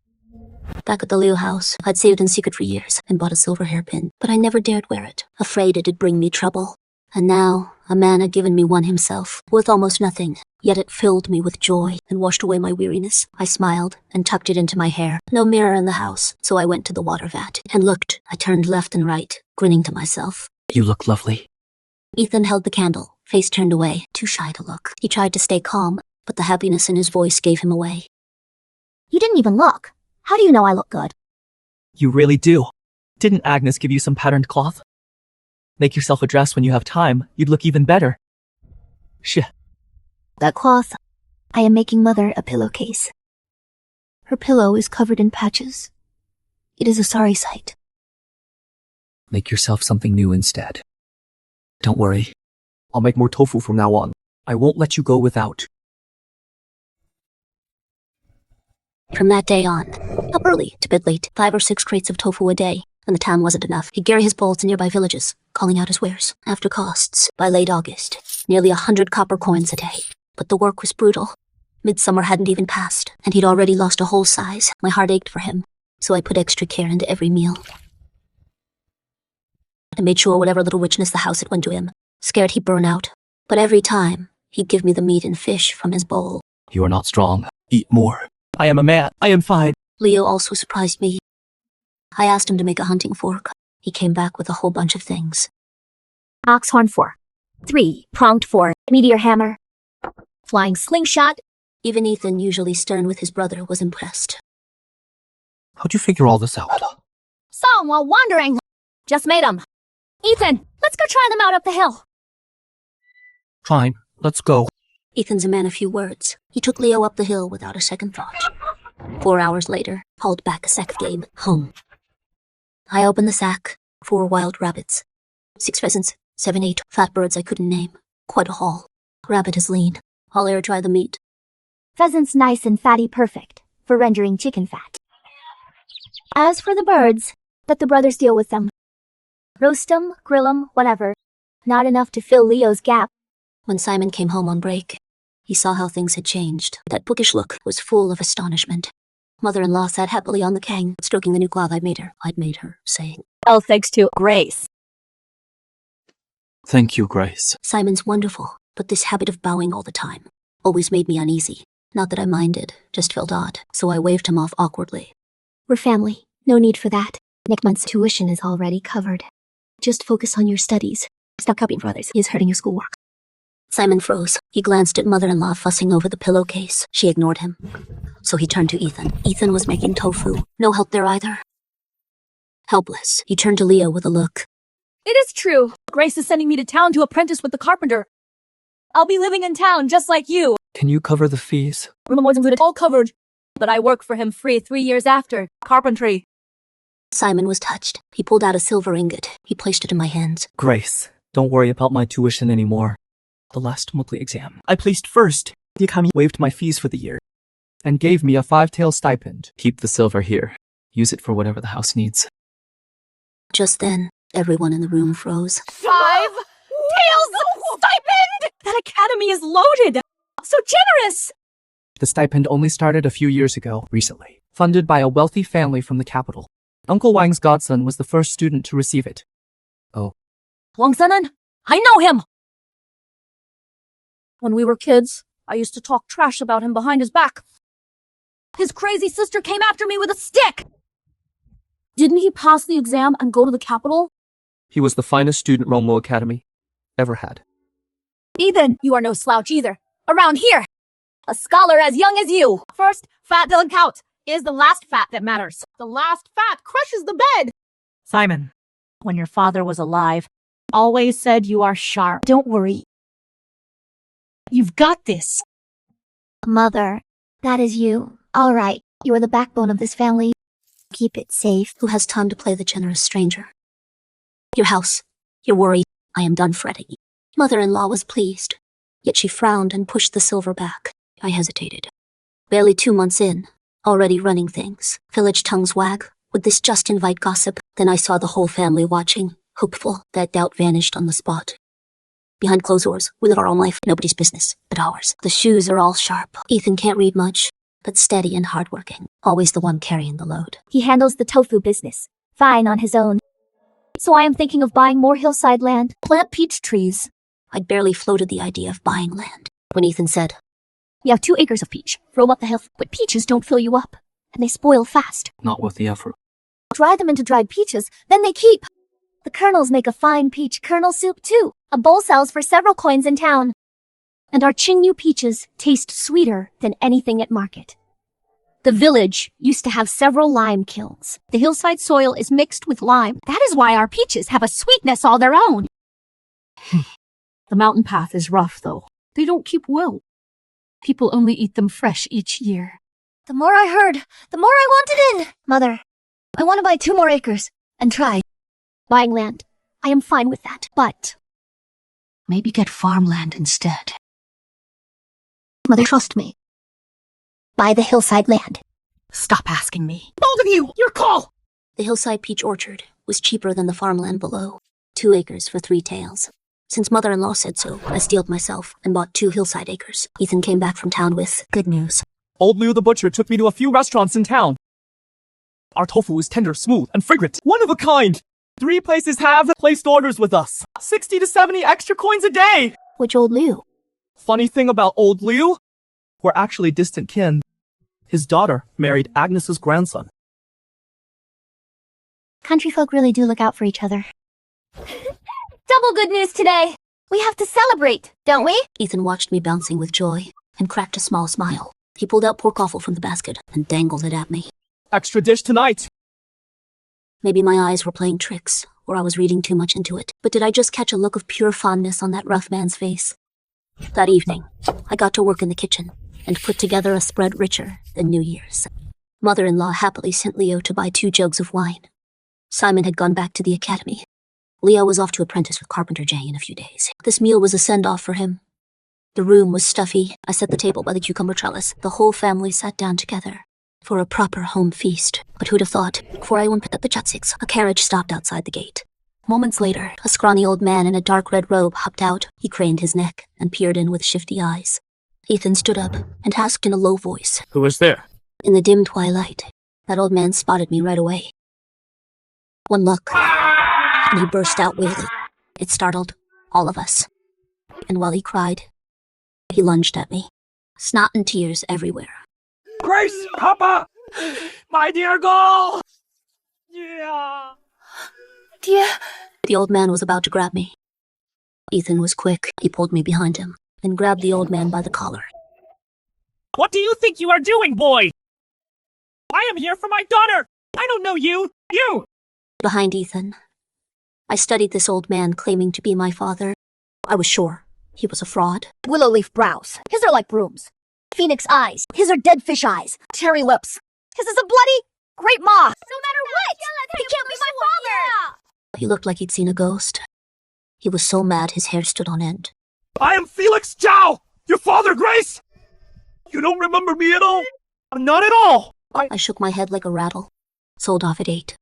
Back at the Liu house, I'd saved in secret for years and bought a silver hairpin, but I never dared wear it, afraid it'd bring me trouble. And now, a man had given me one himself, worth almost nothing, yet it filled me with joy and washed away my weariness. I smiled and tucked it into my hair. No mirror in the house, so I went to the water vat and looked. I turned left and right, grinning to myself. You look lovely. Ethan held the candle, face turned away, too shy to look. He tried to stay calm, but the happiness in his voice gave him away. You didn't even look. How do you know I look good? You really do. Didn't Agnes give you some patterned cloth? Make yourself a dress when you have time, you'd look even better. Shit. That cloth. I am making Mother a pillowcase. Her pillow is covered in patches. It is a sorry sight. Make yourself something new instead. Don't worry. I'll make more tofu from now on. I won't let you go without. From that day on, up early to bed late, 5 or 6 crates of tofu a day. When the town wasn't enough, he'd carry his bowls to nearby villages, calling out his wares. After costs, by late August, nearly 100 copper coins a day. But the work was brutal. Midsummer hadn't even passed, and he'd already lost a whole size. My heart ached for him, so I put extra care into every meal. I made sure whatever little richness the house had went to him, scared he'd burn out. But every time, he'd give me the meat and fish from his bowl. You are not strong. Eat more. I am a man. I am fine. Leo also surprised me. I asked him to make a hunting fork. He came back with a whole bunch of things. Ox horn 4. 3. Pronged 4. Meteor hammer. Flying slingshot. Even Ethan, usually stern with his brother, was impressed. How'd you figure all this out? Saw 'em while wandering. Just made 'em. Ethan, let's go try them out up the hill. Fine. Let's go. Ethan's a man of few words. He took Leo up the hill without a second thought. 4 hours later, hauled back a sack of game, home. I opened the sack. 4 wild rabbits. 6 pheasants, 7, 8 fat birds I couldn't name. Quite a haul. Rabbit is lean. I'll air dry the meat. Pheasants nice and fatty perfect for rendering chicken fat. As for the birds, let the brothers deal with them. Roast 'em, grill 'em, whatever. Not enough to fill Leo's gap. When Simon came home on break, he saw how things had changed. That bookish look was full of astonishment. Mother-in-law sat happily on the kang, stroking the new cloth I'd made her, saying, All thanks to Grace. Thank you, Grace. Simon's wonderful, but this habit of bowing all the time always made me uneasy. Not that I minded, just felt odd, so I waved him off awkwardly. We're family. No need for that. Next month's tuition is already covered. Just focus on your studies. Stop copying for others. Is hurting your schoolwork. Simon froze. He glanced at mother-in-law fussing over the pillowcase. She ignored him. So he turned to Ethan. Ethan was making tofu. No help there either. Helpless, he turned to Leo with a look. It is true. Grace is sending me to town to apprentice with the carpenter. I'll be living in town just like you. Can you cover the fees? Room and board's included, all covered. But I work for him free 3 years after. Carpentry. Simon was touched. He pulled out a silver ingot. He placed it in my hands. Grace, don't worry about my tuition anymore. The last monthly exam, I placed first. The Akami waived my fees for the year and gave me a 5-tael stipend. Keep the silver here. Use it for whatever the house needs. Just then, everyone in the room froze. 5 taels stipend! That academy is loaded! So generous! The stipend only started a few years ago, recently. Funded by a wealthy family from the capital. Uncle Wang's godson was the first student to receive it. Oh. Wang Senan? I know him! When we were kids, I used to talk trash about him behind his back. His crazy sister came after me with a stick! Didn't he pass the exam and go to the capital? He was the finest student Romo Academy ever had. Ethan, you are no slouch either. Around here, a scholar as young as you. First fat doesn't count. Is the last fat that matters. The last fat crushes the bed. Simon, when your father was alive, always said you are sharp. Don't worry. You've got this. Mother, that is you. All right, you are the backbone of this family. Keep it safe. Who has time to play the generous stranger? Your house. You're worried. I am done fretting. Mother-in-law was pleased, yet she frowned and pushed the silver back. I hesitated. Barely 2 months in, already running things. Village tongues wag. Would this just invite gossip? Then I saw the whole family watching, hopeful. That doubt vanished on the spot. Behind closed doors, we live our own life. Nobody's business but ours. The shoes are all sharp. Ethan can't read much, but steady and hardworking. Always the one carrying the load. He handles the tofu business. Fine on his own. So I am thinking of buying more hillside land. Plant peach trees. I'd barely floated the idea of buying land when Ethan said, We have 2 acres of peach. Throw up the hill. But peaches don't fill you up. And they spoil fast. Not with the effort. Dry them into dried peaches, then they keep. The kernels make a fine peach kernel soup too. A bowl sells for several coins in town. And our Qingyu peaches taste sweeter than anything at market. The village used to have several lime kilns. The hillside soil is mixed with lime. That is why our peaches have a sweetness all their own. The mountain path is rough, though. They don't keep well. People only eat them fresh each year. The more I heard, the more I wanted in. Mother, I want to buy 2 more acres and try buying land. I am fine with that, but maybe get farmland instead. Mother, trust me. Buy the hillside land. Stop asking me. Both of you, your call! The hillside peach orchard was cheaper than the farmland below. 2 acres for 3 taels. Since mother-in-law said so, I steeled myself and bought 2 hillside acres. Ethan came back from town with good news. Old Liu the butcher took me to a few restaurants in town. Our tofu is tender, smooth, and fragrant. One of a kind. 3 places have placed orders with us. 60 to 70 extra coins a day. Which old Liu? Funny thing about old Liu? We're actually distant kin. His daughter married Agnes's grandson. Country folk really do look out for each other. Double good news today. We have to celebrate, don't we? Ethan watched me bouncing with joy and cracked a small smile. He pulled out pork offal from the basket and dangled it at me. Extra dish tonight. Maybe my eyes were playing tricks, or I was reading too much into it. But did I just catch a look of pure fondness on that rough man's face? That evening, I got to work in the kitchen and put together a spread richer than New Year's. Mother-in-law happily sent Leo to buy 2 jugs of wine. Simon had gone back to the academy. Leo was off to apprentice with Carpenter Jay in a few days. This meal was a send-off for him. The room was stuffy. I set the table by the cucumber trellis. The whole family sat down together for a proper home feast. But who'd have thought, before I went at the Chutsiks, a carriage stopped outside the gate. Moments later, a scrawny old man in a dark red robe hopped out. He craned his neck and peered in with shifty eyes. Ethan stood up and asked in a low voice, Who is there? In the dim twilight, that old man spotted me right away. One look, and he burst out wailing. It startled all of us. And while he cried, he lunged at me, snot and tears everywhere. Grace! Papa! My dear girl! Yeah! Dear. The old man was about to grab me. Ethan was quick. He pulled me behind him and grabbed the old man by the collar. What do you think you are doing, boy? I am here for my daughter! I don't know you! You! Behind Ethan, I studied this old man claiming to be my father. I was sure he was a fraud. Willow leaf brows. His are like brooms. Phoenix eyes. His are dead fish eyes. Cherry lips. His is a bloody great maw. No matter what! He can't be my father! He looked like he'd seen a ghost. He was so mad his hair stood on end. I am Felix Zhao! Your father, Grace! You don't remember me at all? Not at all! I shook my head like a rattle. Sold off at 8.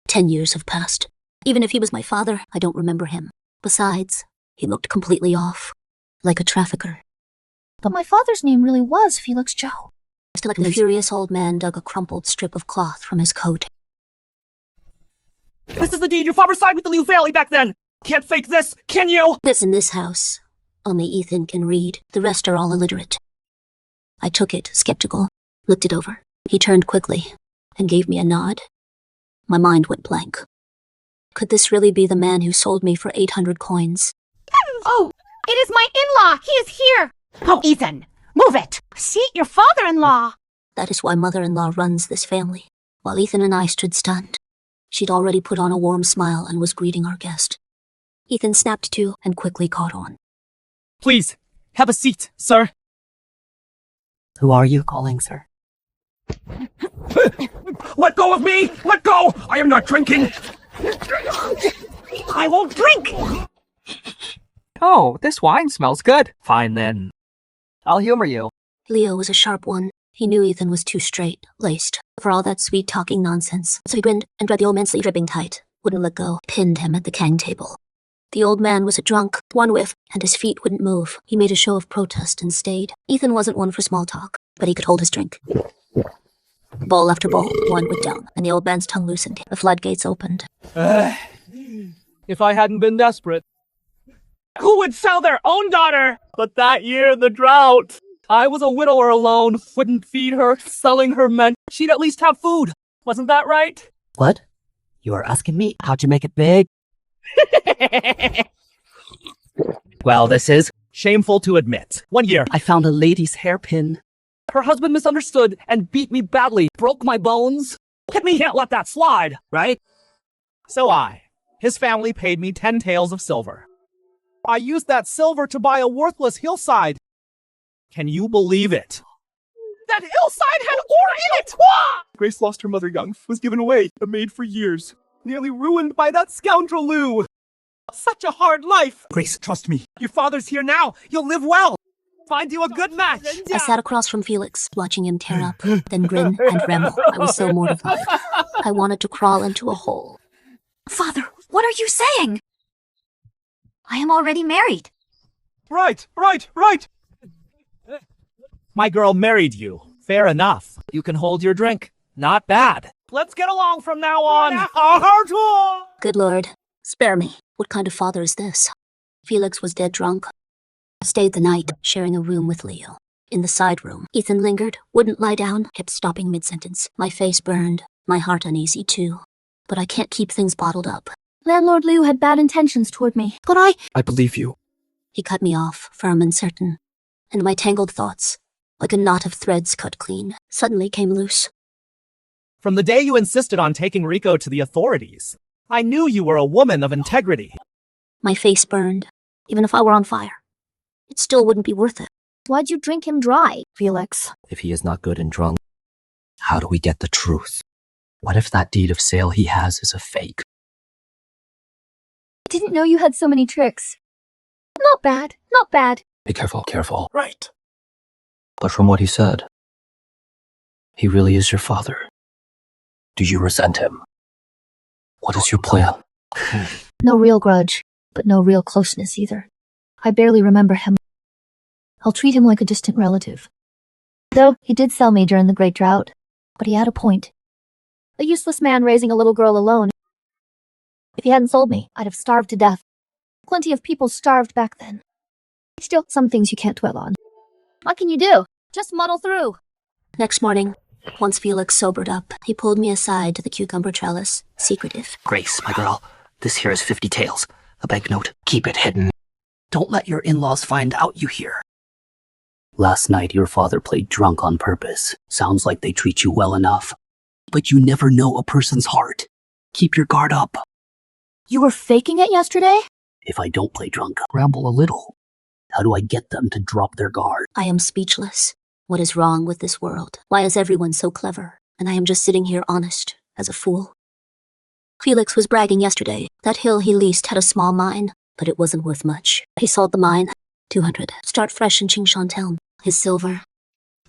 10 years have passed. Even if he was my father, I don't remember him. Besides, he looked completely off. Like a trafficker. But my father's name really was Felix Zhao. The furious old man dug a crumpled strip of cloth from his coat. This is the deed your father signed with the Liu family back then! Can't fake this, can you? This in this house. Only Ethan can read, the rest are all illiterate. I took it, skeptical, looked it over. He turned quickly and gave me a nod. My mind went blank. Could this really be the man who sold me for 800 coins? Oh, it is my in-law. He is here. Oh, Ethan, move it. See, your father-in-law. That is why mother-in-law runs this family. While Ethan and I stood stunned, she'd already put on a warm smile and was greeting our guest. Ethan snapped to and quickly caught on. Please, have a seat, sir. Who are you calling, sir? Let go of me! Let go! I am not drinking! I won't drink! Oh, this wine smells good. Fine then. I'll humor you. Leo was a sharp one. He knew Ethan was too straight-laced for all that sweet-talking nonsense, so he grinned and grabbed the old man sleeve dripping tight, wouldn't let go, pinned him at the Kang table. The old man was a drunk, one whiff, and his feet wouldn't move. He made a show of protest and stayed. Ethan wasn't one for small talk, but he could hold his drink. Bowl after bowl, one went down, and the old man's tongue loosened. The floodgates opened. If I hadn't been desperate. Who would sell their own daughter? But that year, the drought. I was a widower alone, wouldn't feed her, selling her meant she'd at least have food. Wasn't that right? What? You are asking me, how'd you make it big? Well, this is Shameful to admit. 1 year. I found a lady's hairpin. Her husband misunderstood and beat me badly, broke my bones. Hit me, can't let that slide, right? So his family paid me 10 taels of silver. I used that silver to buy a worthless hillside. Can you believe it? That hillside had ore in it! Grace lost her mother young, was given away, a maid for years. Nearly ruined by that scoundrel Lou. Such a hard life. Grace, trust me. Your father's here now. You'll live well. Find you a good match. I sat across from Felix, watching him tear up, then grin and ramble. I was so mortified. I wanted to crawl into a hole. Father, what are you saying? I am already married. Right. My girl married you. Fair enough. You can hold your drink. Not bad. Let's get along from now on. Good Lord, spare me. What kind of father is this? Felix was dead drunk. I stayed the night, sharing a room with Leo. In the side room, Ethan lingered, wouldn't lie down, kept stopping mid-sentence. My face burned, my heart uneasy too. But I can't keep things bottled up. Landlord Liu had bad intentions toward me, but I believe you. He cut me off, firm and certain. And my tangled thoughts, like a knot of threads cut clean, suddenly came loose. From the day you insisted on taking Rico to the authorities, I knew you were a woman of integrity. My face burned. Even if I were on fire, it still wouldn't be worth it. Why'd you drink him dry, Felix? If he is not good and drunk, how do we get the truth? What if that deed of sale he has is a fake? I didn't know you had so many tricks. Not bad, not bad. Be careful. Right. But from what he said, he really is your father. Do you resent him? What is your plan? No real grudge, but no real closeness either. I barely remember him. I'll treat him like a distant relative. Though he did sell me during the Great Drought, but he had a point. A useless man raising a little girl alone. If he hadn't sold me, I'd have starved to death. Plenty of people starved back then. Still, some things you can't dwell on. What can you do? Just muddle through. Next morning, once Felix sobered up, he pulled me aside to the cucumber trellis, secretive. Grace, my girl, this here is 50 taels. A banknote. Keep it hidden. Don't let your in-laws find out you here. Last night, your father played drunk on purpose. Sounds like they treat you well enough. But you never know a person's heart. Keep your guard up. You were faking it yesterday? If I don't play drunk, ramble a little. How do I get them to drop their guard? I am speechless. What is wrong with this world? Why is everyone so clever? And I am just sitting here honest, as a fool. Felix was bragging yesterday. That hill he leased had a small mine, but it wasn't worth much. He sold the mine, 200. Start fresh in Chingshantown. His silver.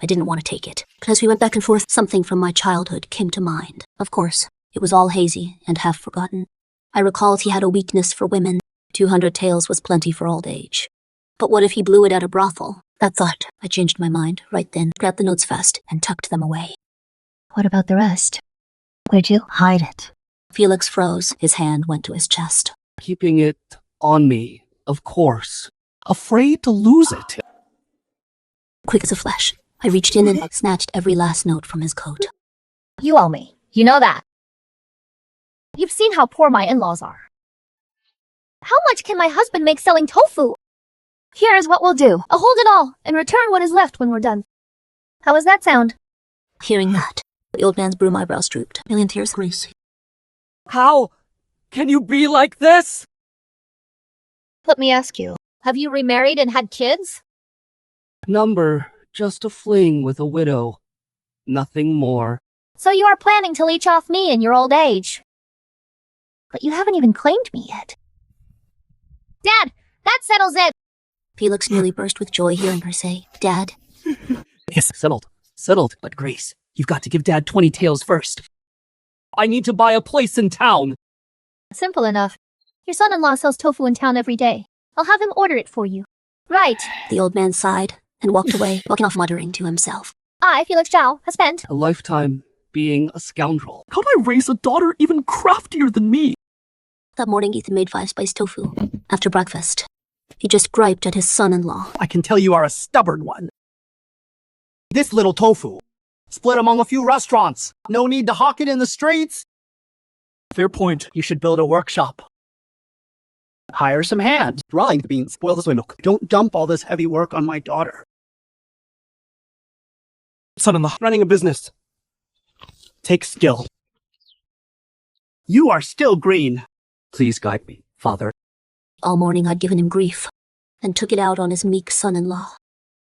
I didn't want to take it. But as we went back and forth, something from my childhood came to mind. Of course, it was all hazy and half forgotten. I recalled he had a weakness for women. 200 taels was plenty for old age. But what if he blew it at a brothel? That thought, I changed my mind right then, grabbed the notes fast, and tucked them away. What about the rest? Where'd you hide it? Felix froze. His hand went to his chest. Keeping it on me, of course. Afraid to lose it. Quick as a flash, I reached in and snatched every last note from his coat. You owe me. You know that. You've seen how poor my in-laws are. How much can my husband make selling tofu? Here is what we'll do. I'll hold it all and return what is left when we're done. How does that sound? Hearing that, the old man's broom eyebrows drooped. A million tears. Gracie. How can you be like this? Let me ask you, have you remarried and had kids? Number, just a fling with a widow. Nothing more. So you are planning to leech off me in your old age. But you haven't even claimed me yet. Dad, that settles it. Felix nearly burst with joy hearing her say, Dad. Yes, settled. Settled. But Grace, you've got to give Dad 20 taels first. I need to buy a place in town. Simple enough. Your son-in-law sells tofu in town every day. I'll have him order it for you. Right. The old man sighed and walked away, walking off muttering to himself. I, Felix Zhao, have spent A lifetime being a scoundrel. How'd I raise a daughter even craftier than me? That morning, Ethan made 5-spice tofu. After breakfast, he just griped at his son-in-law. I can tell you are a stubborn one. This little tofu, split among a few restaurants. No need to hawk it in the streets. Fair point. You should build a workshop. Hire some hands. Drying the beans, boil the soy milk. Don't dump all this heavy work on my daughter. Son-in-law. Running a business takes skill. You are still green. Please guide me, Father. All morning, I'd given him grief and took it out on his meek son-in-law.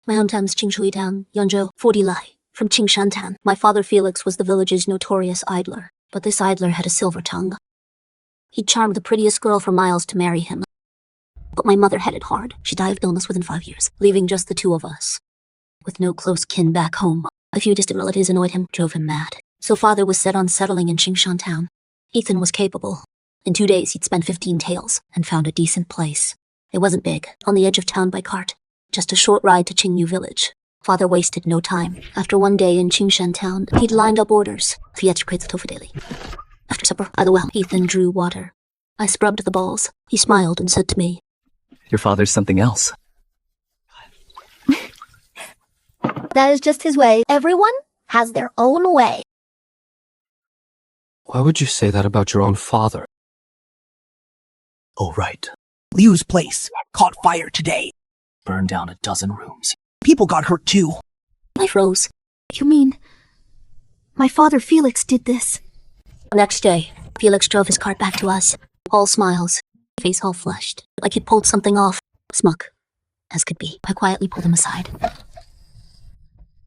My hometown's Qingshui town, Yangzhou, 40 Lai, from Qingshantan. My father Felix was the village's notorious idler, but this idler had a silver tongue. He charmed the prettiest girl for miles to marry him. But my mother had it hard. She died of illness within 5 years, leaving just the two of us. With no close kin back home, a few distant relatives annoyed him, drove him mad. So father was set on settling in Qingshan town. Ethan was capable. In 2 days, he'd spent 15 taels and found a decent place. It wasn't big, on the edge of town by cart. Just a short ride to Qingyu village. Father wasted no time. After 1 day in Qingshan town, he'd lined up orders, 3 extra crates of tofu daily. After supper, by the well, Ethan drew water. I scrubbed the balls. He smiled and said to me, Your father's something else. That is just his way. Everyone has their own way. Why would you say that about your own father? Oh, right. Liu's place caught fire today. Burned down a dozen rooms. People got hurt too. I froze. You mean my father Felix did this? Next day, Felix drove his cart back to us, all smiles, face all flushed, like he'd pulled something off, smug as could be. I quietly pulled him aside.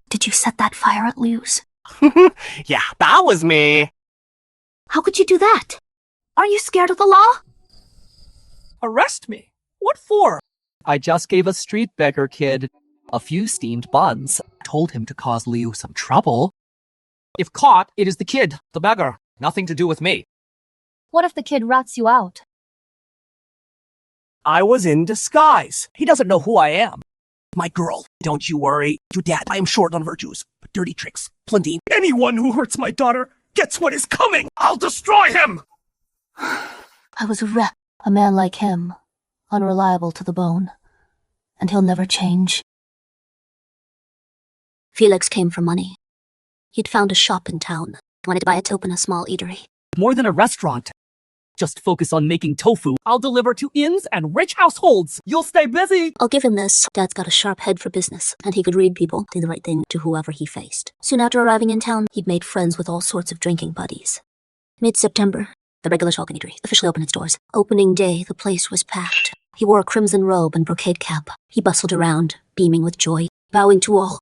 Did you set that fire at Liu's? Yeah, that was me. How could you do that? Are you scared of the law? Arrest me? What for? I just gave a street beggar kid a few steamed buns. Told him to cause Liu some trouble. If caught, it is the kid, the beggar. Nothing to do with me. What if the kid rats you out? I was in disguise. He doesn't know who I am. My girl, don't you worry. Your dad, I am short on virtues, but dirty tricks, plenty. Anyone who hurts my daughter gets what is coming. I'll destroy him. I was a rep. A man like him, unreliable to the bone, and he'll never change. Felix came for money. He'd found a shop in town, wanted to buy it to open a small eatery. More than a restaurant. Just focus on making tofu. I'll deliver to inns and rich households. You'll stay busy. I'll give him this. Dad's got a sharp head for business, and he could read people, do the right thing to whoever he faced. Soon after arriving in town, he'd made friends with all sorts of drinking buddies. Mid-September, the regular Shulkin eatery officially opened its doors. Opening day, the place was packed. He wore a crimson robe and brocade cap. He bustled around, beaming with joy, bowing to all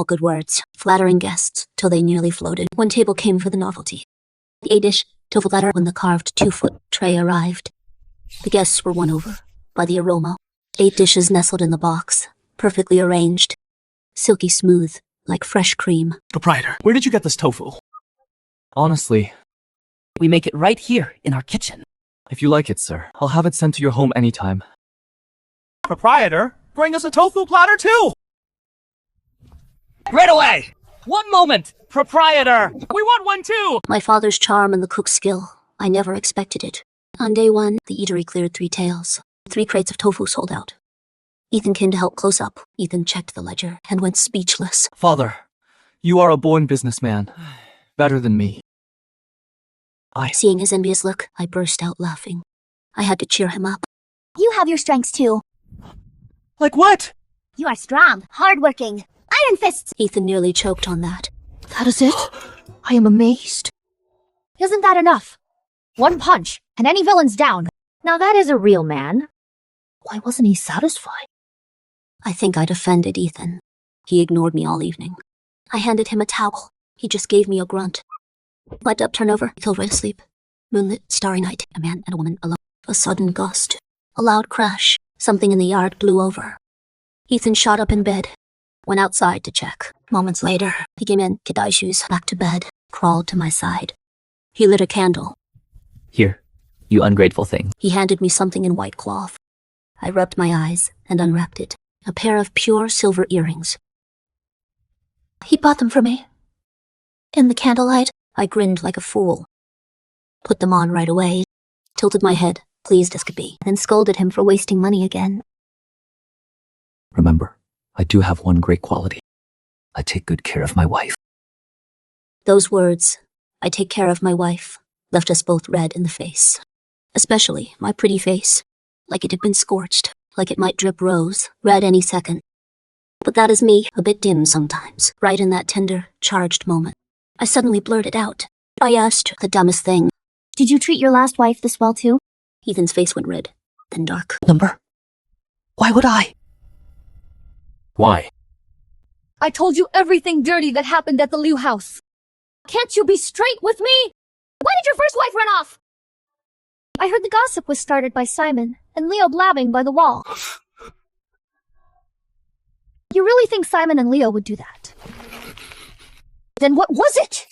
good words, flattering guests till they nearly floated. One table came for the novelty. The 8-dish tofu platter when the carved 2-foot tray arrived. The guests were won over by the aroma. 8 dishes nestled in the box, perfectly arranged, silky smooth, like fresh cream. Proprietor, where did you get this tofu? Honestly, We make it right here in our kitchen. If you like it, sir, I'll have it sent to your home anytime. Proprietor, bring us a tofu platter too. Right away! 1 moment! Proprietor! We want one too! My father's charm and the cook's skill, I never expected it. On day 1, the eatery cleared 3 taels. 3 crates of tofu sold out. Ethan came to help close up. Ethan checked the ledger and went speechless. Father, you are a born businessman. Better than me. Seeing his envious look, I burst out laughing. I had to cheer him up. You have your strengths too. Like what? You are strong, hardworking, iron fists. Ethan nearly choked on that. That is it? I am amazed. Isn't that enough? One punch, and any villain's down. Now that is a real man. Why wasn't he satisfied? I think I'd offended Ethan. He ignored me all evening. I handed him a towel. He just gave me a grunt. Light up, turn over, fell right asleep. Moonlit, starry night, a man and a woman alone. A sudden gust. A loud crash. Something in the yard blew over. Ethan shot up in bed. Went outside to check. Moments later, he came in, kidai shoes, back to bed, crawled to my side. He lit a candle. Here, you ungrateful thing. He handed me something in white cloth. I rubbed my eyes and unwrapped it. A pair of pure silver earrings. He bought them for me. In the candlelight. I grinned like a fool. Put them on right away. Tilted my head, pleased as could be, then scolded him for wasting money again. Remember, I do have one great quality. I take good care of my wife. Those words, I take care of my wife, left us both red in the face. Especially my pretty face, like it had been scorched, like it might drip rose, red any second. But that is me, a bit dim sometimes, right in that tender, charged moment. I suddenly blurted out. I asked the dumbest thing. Did you treat your last wife this well too? Ethan's face went red, then dark. Number? Why would I? Why? I told you everything dirty that happened at the Liu house. Can't you be straight with me? Why did your first wife run off? I heard the gossip was started by Simon and Leo blabbing by the wall. You really think Simon and Leo would do that? Then what was it?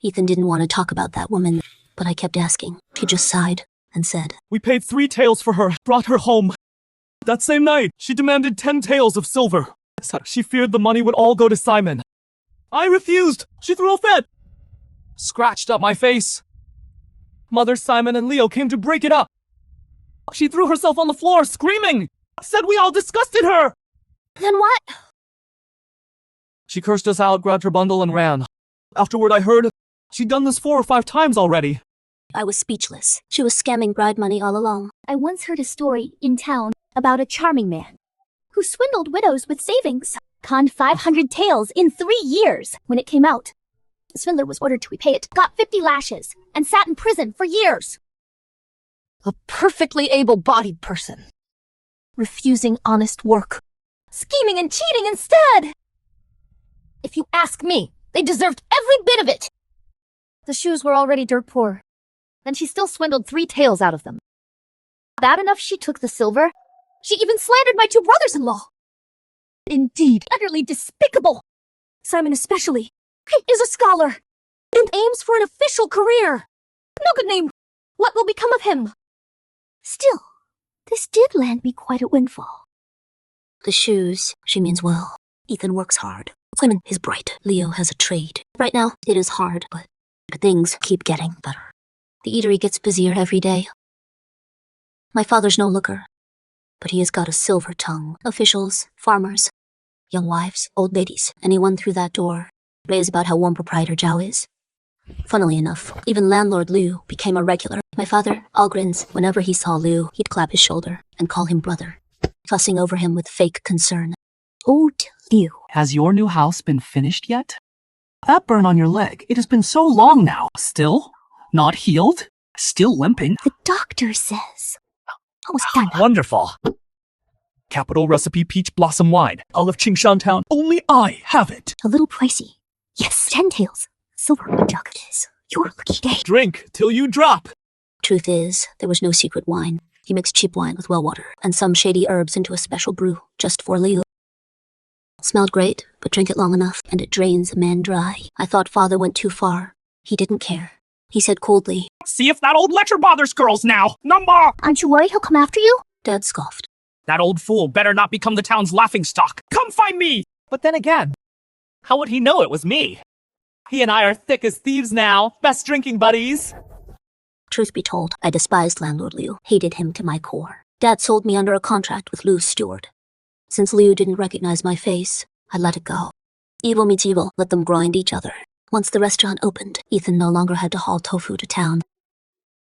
Ethan didn't want to talk about that woman, but I kept asking. He just sighed and said, We paid 3 taels for her, brought her home. That same night, she demanded 10 taels of silver. She feared the money would all go to Simon. I refused. She threw a fit. Scratched up my face. Mother, Simon, and Leo came to break it up. She threw herself on the floor, screaming. Said we all disgusted her. Then what? She cursed us out, grabbed her bundle, and ran. Afterward, I heard she'd done this 4 or 5 times already. I was speechless. She was scamming bride money all along. I once heard a story in town about a charming man who swindled widows with savings, conned 500 taels in 3 years. When it came out, the swindler was ordered to repay it, got 50 lashes, and sat in prison for years. A perfectly able-bodied person. Refusing honest work. Scheming and cheating instead! If you ask me, they deserved every bit of it! The shoes were already dirt poor. Then she still swindled 3 taels out of them. Bad enough she took the silver. She even slandered my 2 brothers-in-law! Indeed, utterly despicable! Simon especially. He is a scholar, and aims for an official career. No good name. What will become of him? Still, this did land me quite a windfall. The shoes, she means well. Ethan works hard. Simon is bright. Leo has a trade. Right now, it is hard, but things keep getting better. The eatery gets busier every day. My father's no looker, but he has got a silver tongue. Officials, farmers, young wives, old ladies, anyone through that door raves about how warm proprietor Zhao is. Funnily enough, even landlord Liu became a regular. My father, all grins. Whenever he saw Liu, he'd clap his shoulder and call him brother, fussing over him with fake concern. Old Liu. Has your new house been finished yet? That burn on your leg, it has been so long now. Still? Not healed? Still limping? The doctor says. Almost done. Wonderful. Capital recipe peach blossom wine. All of Qingshan Town. Only I have it. A little pricey. Yes, 10 taels. Silver a jug. It is your lucky day. Drink till you drop. Truth is, there was no secret wine. He mixed cheap wine with well water and some shady herbs into a special brew just for Liu. Smelled great, but drink it long enough and it drains a man dry. I thought father went too far. He didn't care. He said coldly, See if that old lecher bothers girls now. Number! Aren't you worried he'll come after you? Dad scoffed. That old fool better not become the town's laughingstock. Come find me! But then again, how would he know it was me? He and I are thick as thieves now. Best drinking buddies. Truth be told, I despised landlord Liu, hated him to my core. Dad sold me under a contract with Lou's steward. Since Liu didn't recognize my face, I let it go. Evil meets evil, let them grind each other. Once the restaurant opened, Ethan no longer had to haul tofu to town.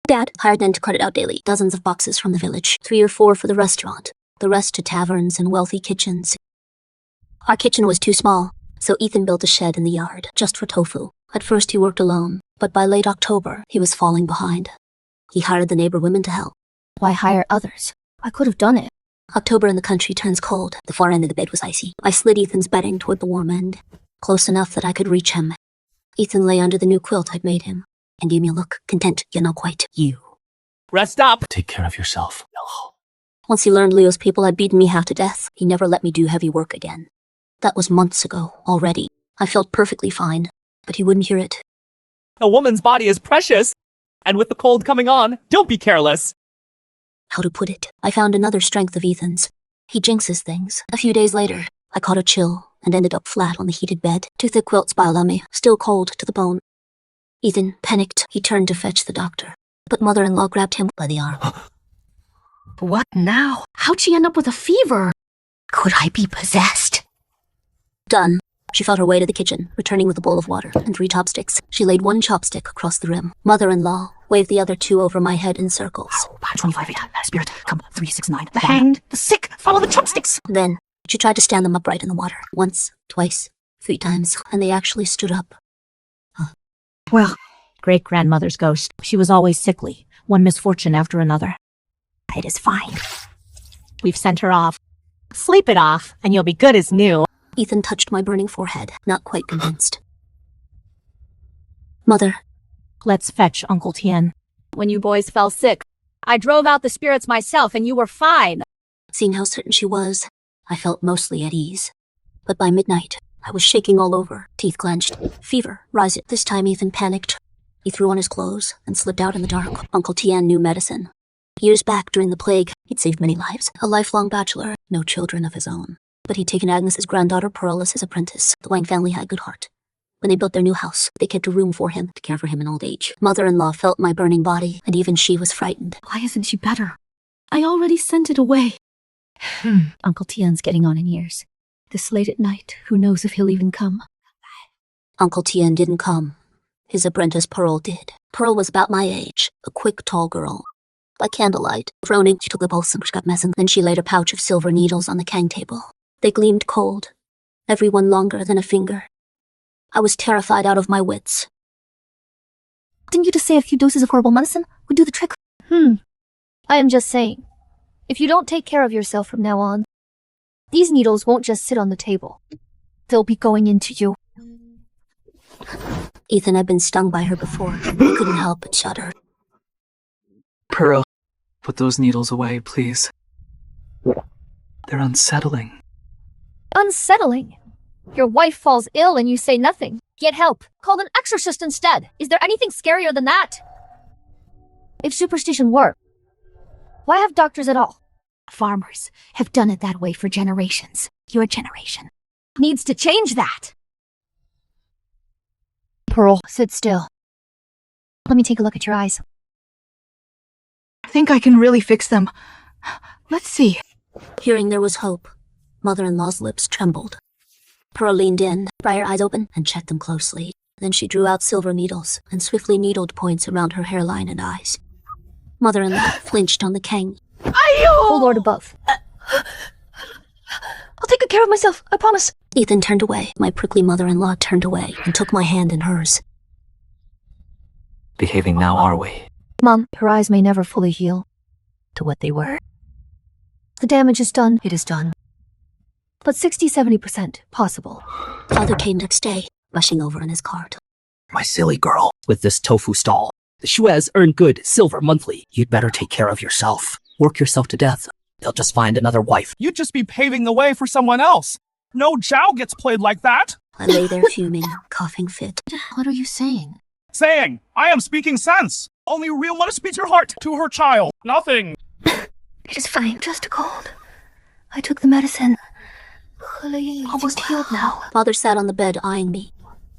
Dad hired men to cut it out daily, dozens of boxes from the village, 3 or 4 for the restaurant, the rest to taverns and wealthy kitchens. Our kitchen was too small, so Ethan built a shed in the yard, just for tofu. At first he worked alone, but by late October, he was falling behind. He hired the neighbor women to help. Why hire others? I could have done it. October in the country turns cold. The far end of the bed was icy. I slid Ethan's bedding toward the warm end, close enough that I could reach him. Ethan lay under the new quilt I'd made him, and gave me a look, content, yet not quite. You. Rest up. Take care of yourself. No. Once he learned Leo's people had beaten me half to death, he never let me do heavy work again. That was months ago, already. I felt perfectly fine, but he wouldn't hear it. A woman's body is precious. And with the cold coming on, don't be careless. How to put it? I found another strength of Ethan's. He jinxes things. A few days later, I caught a chill and ended up flat on the heated bed. 2 thick quilts piled on me, still cold to the bone. Ethan panicked. He turned to fetch the doctor, but mother-in-law grabbed him by the arm. What now? How'd she end up with a fever? Could I be possessed? Done. She fought her way to the kitchen, returning with a bowl of water and 3 chopsticks. She laid 1 chopstick across the rim. Mother-in-law waved the other 2 over my head in circles. 25 8. Spirit, come. 3 6 9. The hanged, the sick, follow the chopsticks. Then, she tried to stand them upright in the water. Once, twice, 3 times, and they actually stood up. Well, great-grandmother's ghost. She was always sickly, one misfortune after another. It is fine. We've sent her off. Sleep it off, and you'll be good as new. Ethan touched my burning forehead, not quite convinced. Mother. Let's fetch Uncle Tien. When you boys fell sick, I drove out the spirits myself and you were fine. Seeing how certain she was, I felt mostly at ease. But by midnight, I was shaking all over, teeth clenched, fever rising. This time Ethan panicked. He threw on his clothes and slipped out in the dark. Uncle Tien knew medicine. Years back during the plague, he'd saved many lives. A lifelong bachelor, no children of his own. But he'd taken Agnes's granddaughter Pearl as his apprentice. The Wang family had good heart. When they built their new house, they kept a room for him to care for him in old age. Mother-in-law felt my burning body, and even she was frightened. Why isn't she better? I already sent it away. Uncle Tien's getting on in years. This late at night, who knows if he'll even come? Uncle Tien didn't come. His apprentice Pearl did. Pearl was about my age, a quick, tall girl. By candlelight, groaning, she took the pulse and got messing. Then she laid a pouch of silver needles on the Kang table. They gleamed cold, every one longer than a finger. I was terrified out of my wits. Didn't you just say a few doses of horrible medicine would do the trick? I am just saying, if you don't take care of yourself from now on, these needles won't just sit on the table. They'll be going into you. Ethan had been stung by her before. He couldn't help but shudder. Pearl, put those needles away, please. They're unsettling. Unsettling? Your wife falls ill and you say nothing. Get help. Call an exorcist instead. Is there anything scarier than that? If superstition worked, why have doctors at all? Farmers have done it that way for generations. Your generation needs to change that. Pearl, sit still. Let me take a look at your eyes. I think I can really fix them. Let's see. Hearing there was hope, Mother-in-law's lips trembled. Pearl leaned in, pry her eyes open, and checked them closely. Then she drew out silver needles and swiftly needled points around her hairline and eyes. Mother-in-law flinched on the Kang. Oh, Lord above. I'll take good care of myself, I promise. Ethan turned away. My prickly mother-in-law turned away and took my hand in hers. Behaving now, are we? Mom, her eyes may never fully heal to what they were. The damage is done. It is done. But 60-70% possible. Father came next day, rushing over in his cart. My silly girl, with this tofu stall. The Shuez earn good silver monthly. You'd better take care of yourself. Work yourself to death. They'll just find another wife. You'd just be paving the way for someone else. No Zhao gets played like that. I lay there fuming, coughing fit. What are you saying? Saying, I am speaking sense. Only real mother speaks her heart to her child. Nothing. It is fine, just a cold. I took the medicine. Almost healed now. Father sat on the bed eyeing me.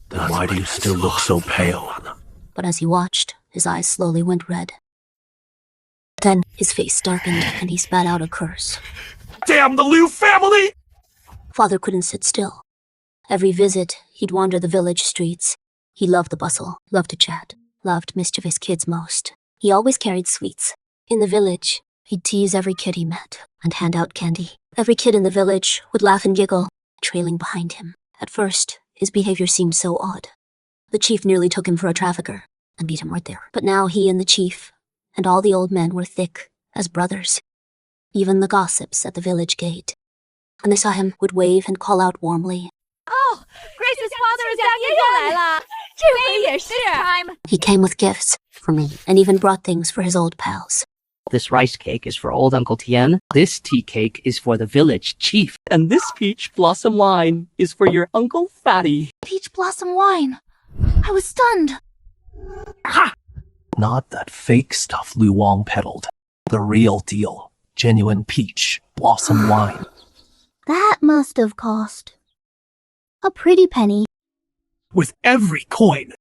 Then why do you still look so pale? But as he watched, his eyes slowly went red. Then his face darkened and he spat out a curse. Damn the Liu family! Father couldn't sit still. Every visit, he'd wander the village streets. He loved the bustle, loved to chat, loved mischievous kids most. He always carried sweets. In the village, he'd tease every kid he met and hand out candy. Every kid in the village would laugh and giggle, trailing behind him. At first, his behavior seemed so odd. The chief nearly took him for a trafficker and beat him right there. But now he and the chief and all the old men were thick as brothers. Even the gossips at the village gate. When they saw him, would wave and call out warmly. Oh, Grace's father is back again! Time. He came with gifts for me and even brought things for his old pals. This rice cake is for old Uncle Tien. This tea cake is for the village chief. And this peach blossom wine is for your Uncle Fatty. Peach blossom wine. I was stunned. Ha! Not that fake stuff Lu Wong peddled. The real deal. Genuine peach blossom wine. That must have cost a pretty penny. With every coin.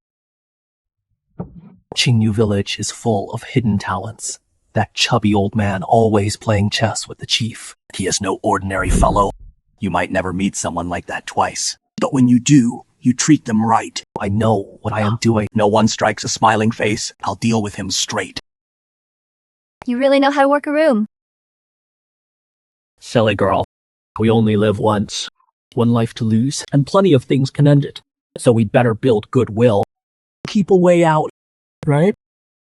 Qingyu Village is full of hidden talents. That chubby old man always playing chess with the chief. He is no ordinary fellow. You might never meet someone like that twice. But when you do, you treat them right. I know what I am doing. No one strikes a smiling face. I'll deal with him straight. You really know how to work a room. Silly girl. We only live once. One life to lose, and plenty of things can end it. So we'd better build goodwill. Keep a way out, right?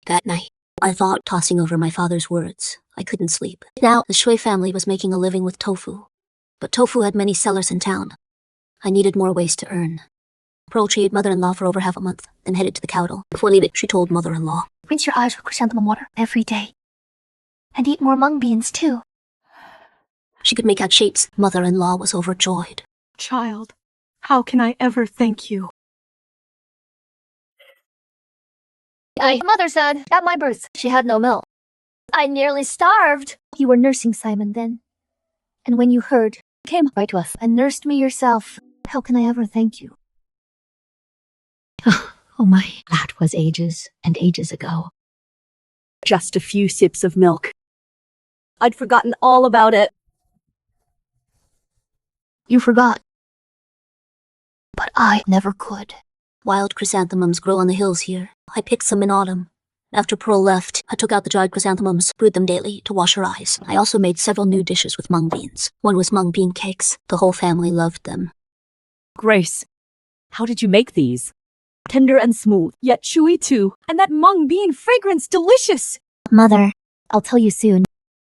That night, I thought, tossing over my father's words. I couldn't sleep. Now, the Shui family was making a living with tofu. But tofu had many sellers in town. I needed more ways to earn. Pearl treated mother-in-law for over half a month, then headed to the capital. Before leaving, she told mother-in-law. Rinse your eyes with chrysanthemum water every day. And eat more mung beans, too. She could make out shapes. Mother-in-law was overjoyed. Child, how can I ever thank you? Mother said, at my birth, she had no milk. I nearly starved. You were nursing Simon then. And when you heard, you came right to us and nursed me yourself. How can I ever thank you? Oh my, that was ages and ages ago. Just a few sips of milk. I'd forgotten all about it. You forgot. But I never could. Wild chrysanthemums grow on the hills here. I picked some in autumn. After Pearl left, I took out the dried chrysanthemums, brewed them daily to wash her eyes. I also made several new dishes with mung beans. One was mung bean cakes. The whole family loved them. Grace, how did you make these? Tender and smooth, yet chewy too. And that mung bean fragrance, delicious! Mother, I'll tell you soon.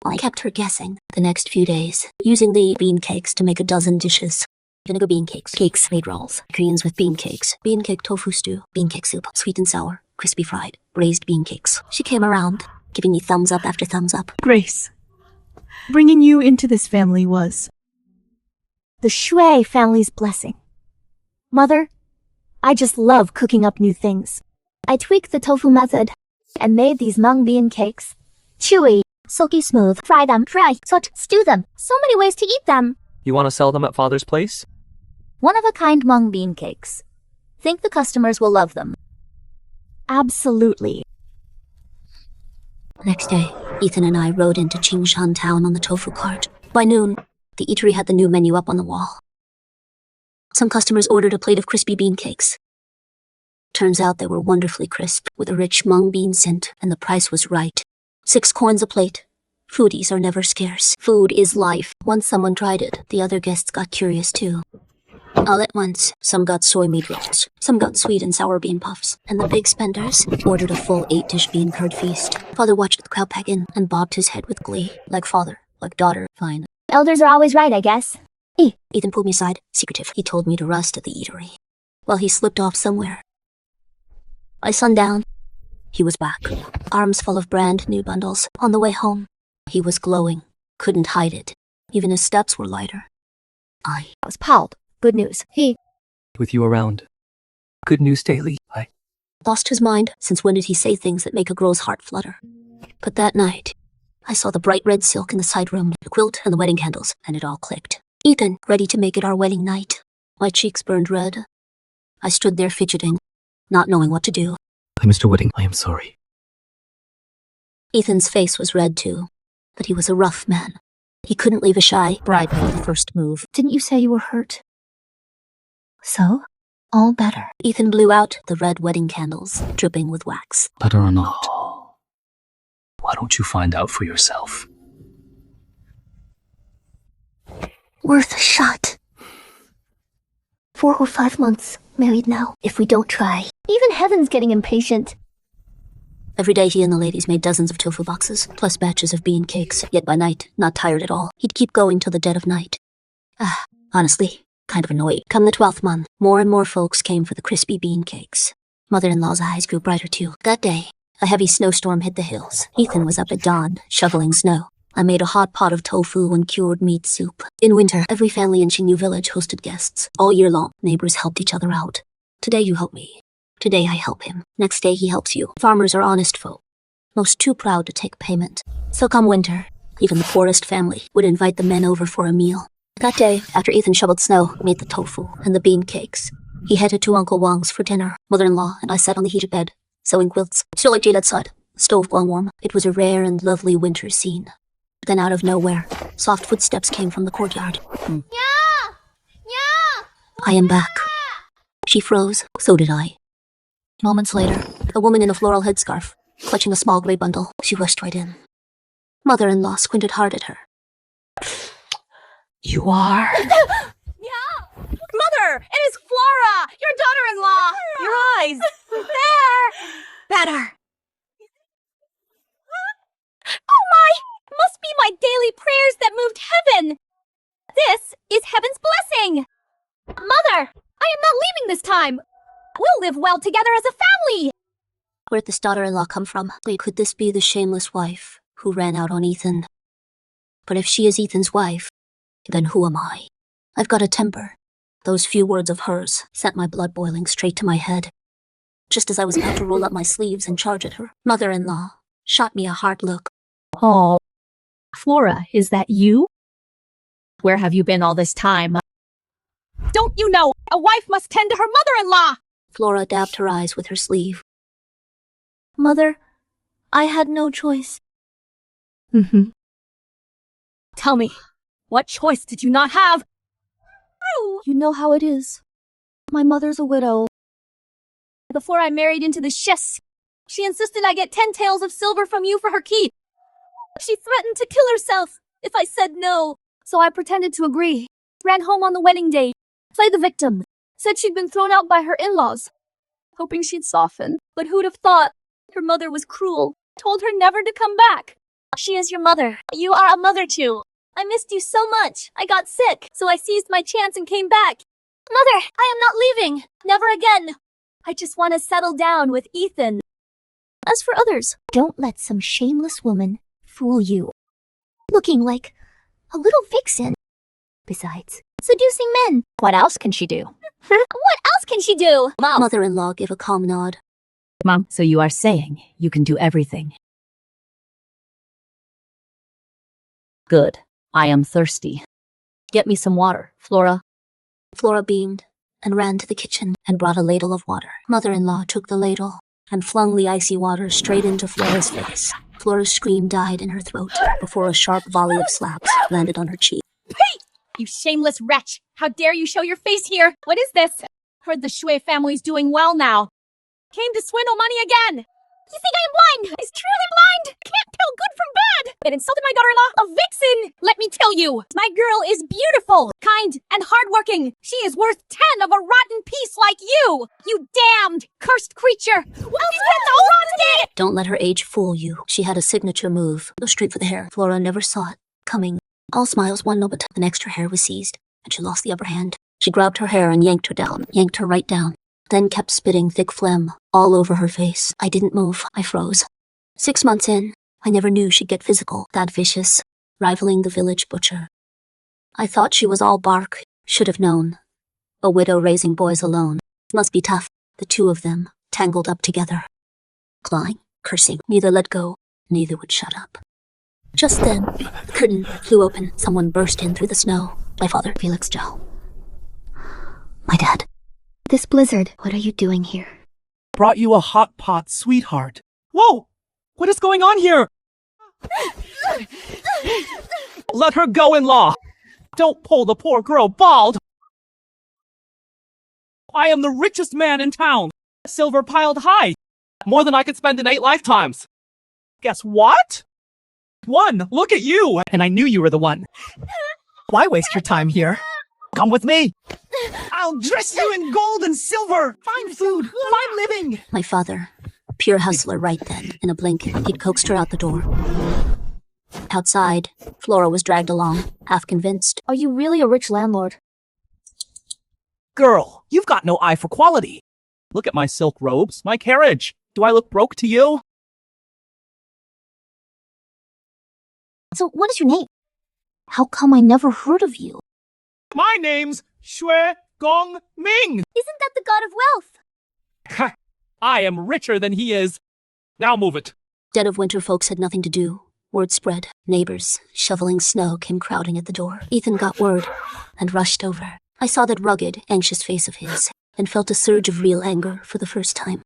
I kept her guessing the next few days, using the bean cakes to make a dozen dishes. Vinegar bean cakes, cakes made rolls, Koreans with bean cakes, bean cake tofu stew, bean cake soup, sweet and sour, crispy fried, braised bean cakes. She came around, giving me thumbs up after thumbs up. Grace, bringing you into this family was The Shui family's blessing. Mother, I just love cooking up new things. I tweaked the tofu method and made these mung bean cakes. Chewy, silky smooth, fry them, stew them. So many ways to eat them. You want to sell them at Father's place? One-of-a-kind mung bean cakes. Think the customers will love them. Absolutely. Next day, Ethan and I rode into Qingshan town on the tofu cart. By noon, the eatery had the new menu up on the wall. Some customers ordered a plate of crispy bean cakes. Turns out they were wonderfully crisp, with a rich mung bean scent, and the price was right. 6 coins a plate. Foodies are never scarce. Food is life. Once someone tried it, the other guests got curious too. All at once, some got soy meat rolls, some got sweet and sour bean puffs, and the big spenders ordered a full 8-dish bean curd feast. Father watched the crowd pack in and bobbed his head with glee. Like father, like daughter, fine. Elders are always right, I guess. Ethan pulled me aside, secretive. He told me to rest at the eatery, while he slipped off somewhere. By sundown, he was back, arms full of brand new bundles. On the way home, he was glowing, couldn't hide it. Even his steps were lighter. I was palled. Good news. With you around. Good news daily. I lost his mind. Since when did he say things that make a girl's heart flutter? But that night, I saw the bright red silk in the side room, the quilt and the wedding candles, and it all clicked. Ethan, ready to make it our wedding night. My cheeks burned red. I stood there fidgeting, not knowing what to do. Mr. Wedding, I am sorry. Ethan's face was red too, but he was a rough man. He couldn't leave a shy bride make the first move. Didn't you say you were hurt? So? All better. Ethan blew out the red wedding candles, dripping with wax. Better or not, why don't you find out for yourself? Worth a shot. 4 or 5 months, married now, if we don't try. Even Heaven's getting impatient. Every day he and the ladies made dozens of tofu boxes, plus batches of bean cakes, yet by night, not tired at all. He'd keep going till the dead of night. Honestly, kind of annoyed. Come the 12th month, more and more folks came for the crispy bean cakes. Mother-in-law's eyes grew brighter too. That day, a heavy snowstorm hit the hills. Ethan was up at dawn, shoveling snow. I made a hot pot of tofu and cured meat soup. In winter, every family in Qingyu village hosted guests. All year long, neighbors helped each other out. Today you help me. Today I help him. Next day he helps you. Farmers are honest folk, most too proud to take payment. So come winter, even the poorest family would invite the men over for a meal. That day, after Ethan shoveled snow, made the tofu and the bean cakes, he headed to Uncle Wang's for dinner. Mother-in-law and I sat on the heated bed, sewing quilts. Still like Jade outside, the stove glowing warm. It was a rare and lovely winter scene. Then out of nowhere, soft footsteps came from the courtyard. I am back. She froze, so did I. Moments later, a woman in a floral headscarf, clutching a small gray bundle, she rushed right in. Mother-in-law squinted hard at her. You are? Mother, it is Flora, your daughter-in-law. Your eyes! There! Better. Oh my! Must be my daily prayers that moved heaven. This is heaven's blessing. Mother, I am not leaving this time. We'll live well together as a family. Where'd this daughter-in-law come from? Could this be the shameless wife who ran out on Ethan? But if she is Ethan's wife, then who am I? I've got a temper. Those few words of hers sent my blood boiling straight to my head. Just as I was about to roll up my sleeves and charge at her, mother-in-law shot me a hard look. Oh. Flora, is that you? Where have you been all this time? Don't you know, a wife must tend to her mother-in-law. Flora dabbed her eyes with her sleeve. Mother, I had no choice. Tell me, what choice did you not have? You know how it is. My mother's a widow. Before I married into the chefs, she insisted I get 10 taels of silver from you for her keep. She threatened to kill herself if I said no. So I pretended to agree. Ran home on the wedding day, played the victim, said she'd been thrown out by her in-laws, hoping she'd soften. But who'd have thought? Her mother was cruel, told her never to come back. She is your mother. You are a mother too. I missed you so much. I got sick, so I seized my chance and came back. Mother, I am not leaving. Never again. I just want to settle down with Ethan. As for others, Don't let some shameless woman fool you. Looking like a little vixen. Besides, seducing men. What else can she do? what else can she do? Mom. Mother-in-law gave a calm nod. Mom, so you are saying you can do everything. Good. I am thirsty. Get me some water, Flora. Flora beamed and ran to the kitchen and brought a ladle of water. Mother-in-law took the ladle and flung the icy water straight into Flora's face. Flora's scream died in her throat before a sharp volley of slaps landed on her cheek. Hey! You shameless wretch! How dare you show your face here? What is this? Heard the Shui family's doing well now. Came to swindle money again. You think I am blind? Is truly blind? Can't tell good from bad. It insulted my daughter-in-law, a vixen. Let me tell you, my girl is beautiful, kind, and hardworking. She is worth 10 of a rotten piece like you. You damned, cursed creature. Well, get all rotten. Don't let her age fool you. She had a signature move. Go straight for the hair. Flora never saw it coming. All smiles, one no, but the next her hair was seized, and she lost the upper hand. She grabbed her hair and yanked her right down. Then kept spitting thick phlegm all over her face. I didn't move. I froze. 6 months in, I never knew she'd get physical, that vicious, rivaling the village butcher. I thought she was all bark. Should have known. A widow raising boys alone. Must be tough, the two of them, tangled up together. Clawing, cursing, neither let go, neither would shut up. Just then, the curtain flew open. Someone burst in through the snow. My father, Felix Zhao. My dad. This blizzard, what are you doing here? Brought you a hot pot, sweetheart. Whoa! What is going on here? Let her go, in-law! Don't pull the poor girl bald! I am the richest man in town! Silver piled high! More than I could spend in 8 lifetimes! Guess what? One! Look at you! And I knew you were the one. Why waste your time here? Come with me! I'll dress you in gold and silver! Fine food, fine living! My father, a pure hustler right then. In a blink, he'd coaxed her out the door. Outside, Flora was dragged along, half convinced. Are you really a rich landlord? Girl, you've got no eye for quality. Look at my silk robes, my carriage. Do I look broke to you? So what is your name? How come I never heard of you? My name's Xue Gong Ming! Isn't that the god of wealth? I am richer than he is. Now move it. Dead of winter folks had nothing to do. Word spread. Neighbors, shoveling snow, came crowding at the door. Ethan got word and rushed over. I saw that rugged, anxious face of his and felt a surge of real anger for the first time.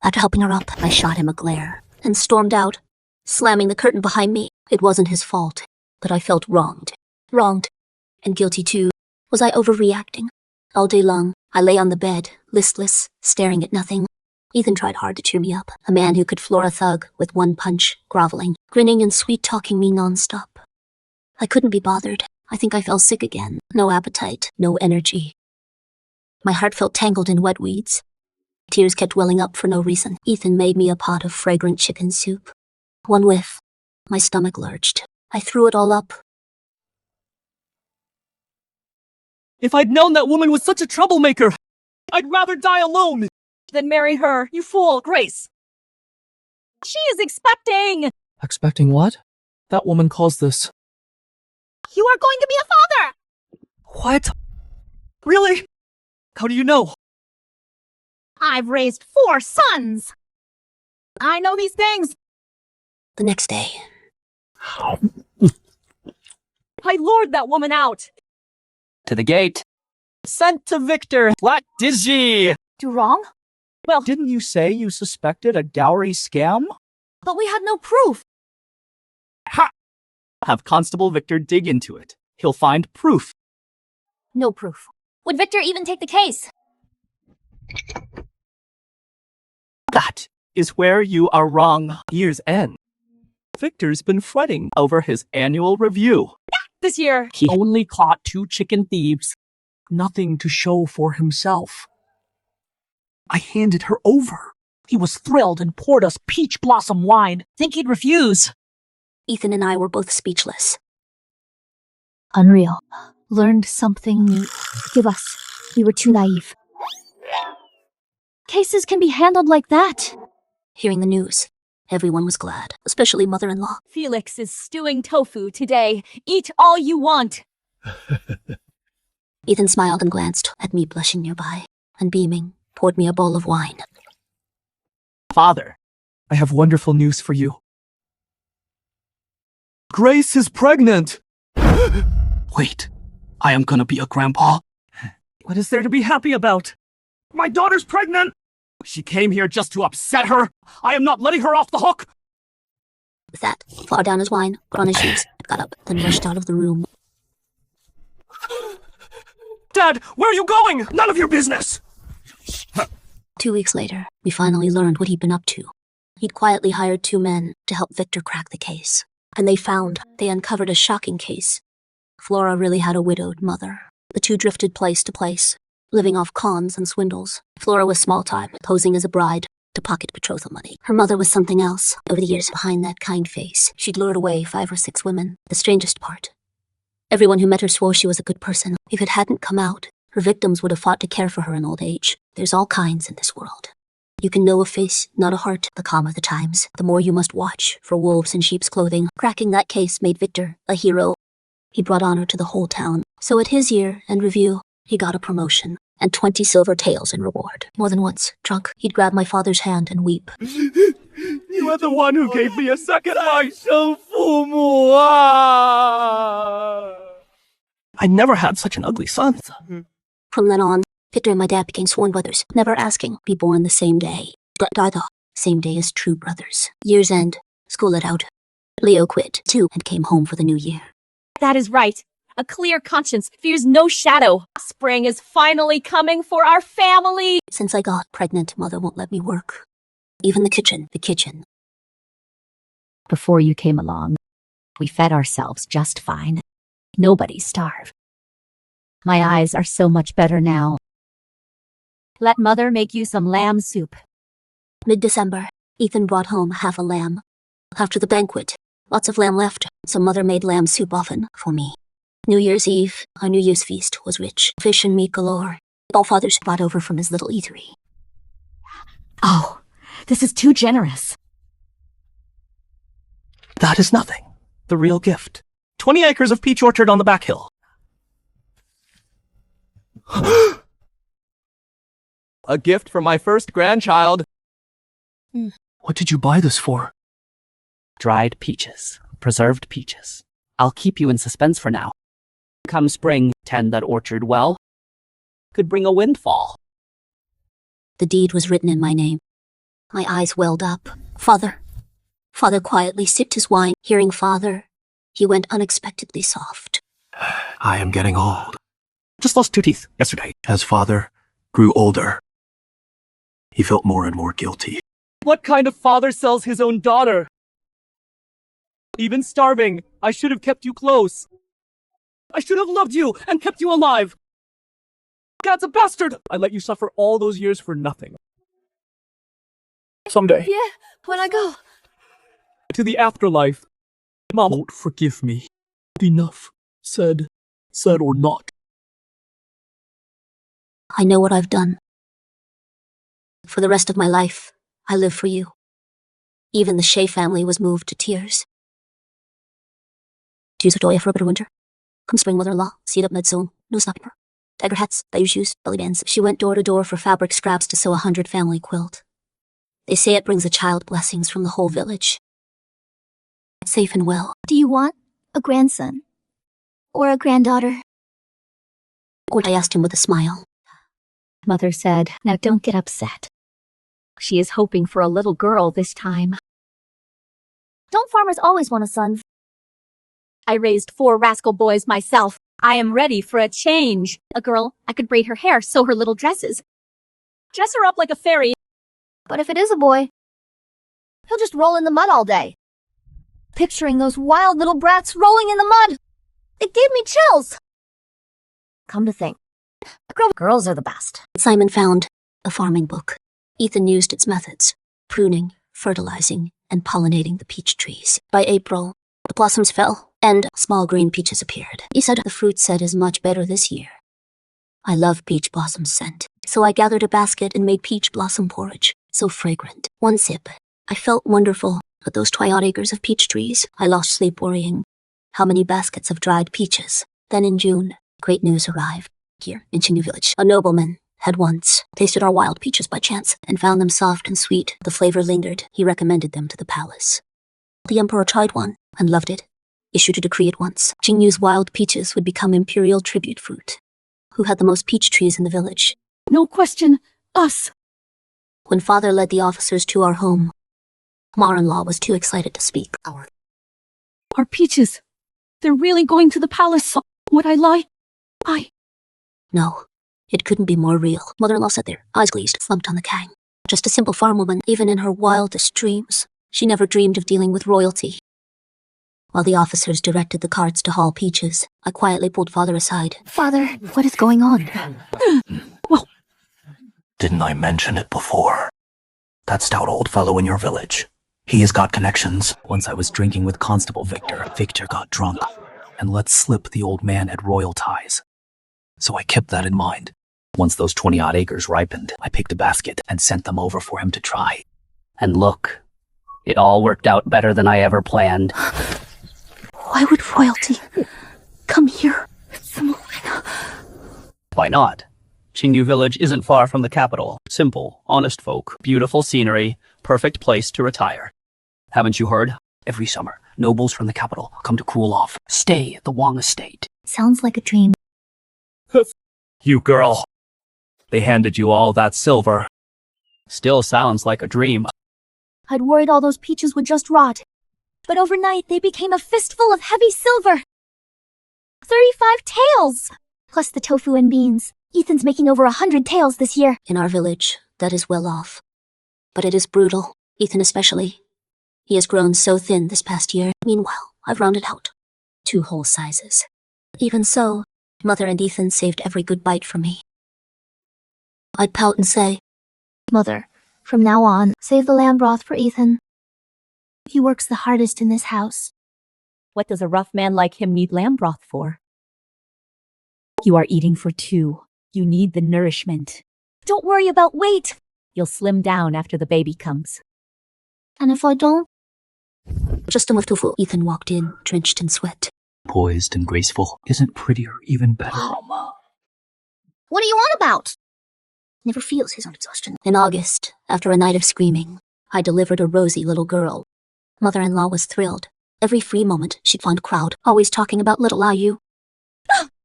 After helping her up, I shot him a glare and stormed out, slamming the curtain behind me. It wasn't his fault, but I felt wronged. Wronged. And guilty too. Was I overreacting? All day long, I lay on the bed, listless, staring at nothing. Ethan tried hard to cheer me up, a man who could floor a thug with one punch, groveling, grinning and sweet-talking me nonstop. I couldn't be bothered. I think I fell sick again. No appetite, no energy. My heart felt tangled in wet weeds. Tears kept welling up for no reason. Ethan made me a pot of fragrant chicken soup. One whiff. My stomach lurched. I threw it all up. If I'd known that woman was such a troublemaker, I'd rather die alone Then marry her, you fool, Grace. She is expecting! Expecting what? That woman calls this. You are going to be a father! What? Really? How do you know? I've raised 4 sons! I know these things! The next day, I lured that woman out. To the gate. Sent to Victor. What did she? Do wrong? Well, didn't you say you suspected a dowry scam? But we had no proof. Ha! Have Constable Victor dig into it. He'll find proof. No proof. Would Victor even take the case? That is where you are wrong. Year's end. Victor's been fretting over his annual review. This year, He only caught 2 chicken thieves. Nothing to show for himself. I handed her over. He was thrilled and poured us peach blossom wine. Think he'd refuse. Ethan and I were both speechless. Unreal. Learned something new. Forgive us. We were too naive. Cases can be handled like that. Hearing the news, everyone was glad, especially mother-in-law. Felix is stewing tofu today. Eat all you want. Ethan smiled and glanced at me blushing nearby, and beaming, poured me a bowl of wine. Father, I have wonderful news for you. Grace is pregnant! Wait, I am gonna be a grandpa? What is there to be happy about? My daughter's pregnant! She came here just to upset her. I am not letting her off the hook! With that, far down his wine, put on his shoes, got up, then rushed out of the room. Dad, where are you going? None of your business! 2 weeks later, we finally learned what he'd been up to. He'd quietly hired 2 men to help Victor crack the case. And they uncovered a shocking case. Flora really had a widowed mother. The 2 drifted place to place, living off cons and swindles. Flora was small-time, posing as a bride to pocket betrothal money. Her mother was something else. Over the years, behind that kind face, she'd lured away 5 or 6 women. The strangest part, everyone who met her swore she was a good person. If it hadn't come out, her victims would have fought to care for her in old age. There's all kinds in this world. You can know a face, not a heart. The calmer the times, the more you must watch for wolves in sheep's clothing. Cracking that case made Victor a hero. He brought honor to the whole town. So at his year and review, he got a promotion and 20 silver taels in reward. More than once, drunk, he'd grab my father's hand and weep. You are the one who gave me a second life. I never had such an ugly son. From then on, Victor and my dad became sworn brothers, never asking, be born the same day. Die the same day as true brothers. Year's end School let out. Leo quit, too, and came home for the new year. That is right. A clear conscience fears no shadow. Spring is finally coming for our family. Since I got pregnant, Mother won't let me work. Even the kitchen. Before you came along, we fed ourselves just fine. Nobody starved. My eyes are so much better now. Let Mother make you some lamb soup. Mid-December, Ethan brought home half a lamb. After the banquet, lots of lamb left, so Mother made lamb soup often for me. New Year's Eve, our New Year's feast was rich. Fish and meat galore. All Father's brought over from his little eatery. Oh, this is too generous. That is nothing. The real gift. 20 acres of peach orchard on the back hill. A gift for my first grandchild. What did you buy this for? Dried peaches. Preserved peaches. I'll keep you in suspense for now. Come spring, tend that orchard well. Could bring a windfall. The deed was written in my name. My eyes welled up. Father. Father quietly sipped his wine. Hearing Father, he went unexpectedly soft. I am getting old. Just lost 2 teeth yesterday. As Father grew older, he felt more and more guilty. What kind of father sells his own daughter? Even starving, I should have kept you close. I should have loved you and kept you alive. God's a bastard! I let you suffer all those years for nothing. Someday. Yeah, when I go. To the afterlife. Mom Won't forgive me. Enough. Said or not. I know what I've done. For the rest of my life, I live for you. Even the Shea family was moved to tears. Choose a toy for a better winter. Come spring, mother-in-law, seat up mid-zone, no stocking her. Tiger hats, bayou shoes, belly bands. She went door to door for fabric scraps to sew 100 family quilt. They say it brings a child blessings from the whole village. Safe and well. Do you want a grandson? Or a granddaughter? I asked him with a smile. Mother said, now don't get upset. She is hoping for a little girl this time. Don't farmers always want a son? I raised 4 rascal boys myself. I am ready for a change. A girl, I could braid her hair, sew her little dresses. Dress her up like a fairy. But if it is a boy, he'll just roll in the mud all day. Picturing those wild little brats rolling in the mud, it gave me chills. Come to think, girls are the best. Simon found a farming book. Ethan used its methods, pruning, fertilizing, and pollinating the peach trees. By April, the blossoms fell, and small green peaches appeared. He said the fruit set is much better this year. I love peach blossom scent, so I gathered a basket and made peach blossom porridge, so fragrant. One sip, I felt wonderful, but those 20 acres of peach trees, I lost sleep worrying. How many baskets of dried peaches? Then in June, great news arrived. Here, in Chinyu village, a nobleman had once tasted our wild peaches by chance and found them soft and sweet. The flavor lingered. He recommended them to the palace. The emperor tried one and loved it. Issued a decree at once. Chinyu's wild peaches would become imperial tribute fruit. Who had the most peach trees in the village? No question, us. When Father led the officers to our home, Ma-in-law was too excited to speak. Our peaches. They're really going to the palace. Would I lie? No, it couldn't be more real. Mother-in-law sat there, eyes glazed, slumped on the kang. Just a simple farm woman, even in her wildest dreams. She never dreamed of dealing with royalty. While the officers directed the carts to haul peaches, I quietly pulled Father aside. Father, what is going on? Well, Didn't I mention it before? That stout old fellow in your village. He has got connections. Once I was drinking with Constable Victor. Victor got drunk and let slip the old man had royal ties. So I kept that in mind. Once those 20-odd acres ripened, I picked a basket and sent them over for him to try. And look, it all worked out better than I ever planned. Why would royalty come here? Why not? Chinyu village isn't far from the capital. Simple, honest folk, beautiful scenery, perfect place to retire. Haven't you heard? Every summer, nobles from the capital come to cool off, stay at the Wang estate. Sounds like a dream. You girl. They handed you all that silver. Still sounds like a dream. I'd worried all those peaches would just rot. But overnight, they became a fistful of heavy silver. 35 taels! Plus the tofu and beans. Ethan's making over 100 taels this year. In our village, that is well off. But it is brutal, Ethan especially. He has grown so thin this past year. Meanwhile, I've rounded out 2 whole sizes. Even so, Mother and Ethan saved every good bite from me. I'd pout and say, Mother, from now on, save the lamb broth for Ethan. He works the hardest in this house. What does a rough man like him need lamb broth for? You are eating for 2. You need the nourishment. Don't worry about weight. You'll slim down after the baby comes. And if I don't? Just a tofu. Ethan walked in, drenched in sweat. Poised and graceful. Isn't prettier even better, Mama? What are you on about? Never feels his own exhaustion. In August, after a night of screaming, I delivered a rosy little girl. Mother-in-law was thrilled. Every free moment, she'd find a crowd, always talking about little Ayu.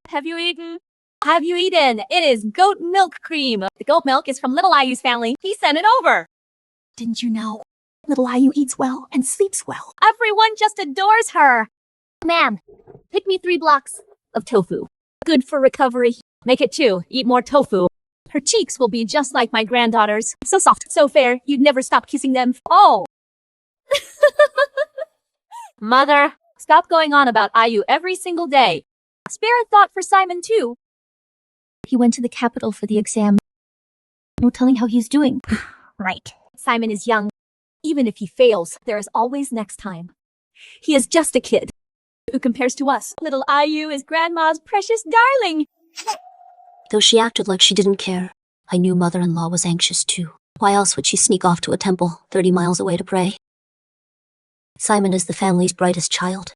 Have you eaten? Have you eaten? It is goat milk cream. The goat milk is from Little Ayu's family. He sent it over. Didn't you know? Little Ayu eats well and sleeps well. Everyone just adores her. Ma'am, pick me 3 blocks Of tofu. Good for recovery. Make it 2. Eat more tofu. Her cheeks will be just like my granddaughter's. So soft, so fair, you'd never stop kissing them. Oh! Mother, stop going on about Ayu every single day. Spare a thought for Simon, too. He went to the capital for the exam. No telling how he's doing. Right. Simon is young. Even if he fails, there is always next time. He is just a kid. Who compares to us? Little Ayu is Grandma's precious darling. Though she acted like she didn't care, I knew Mother-in-law was anxious too. Why else would she sneak off to a temple 30 miles away to pray? Simon is the family's brightest child.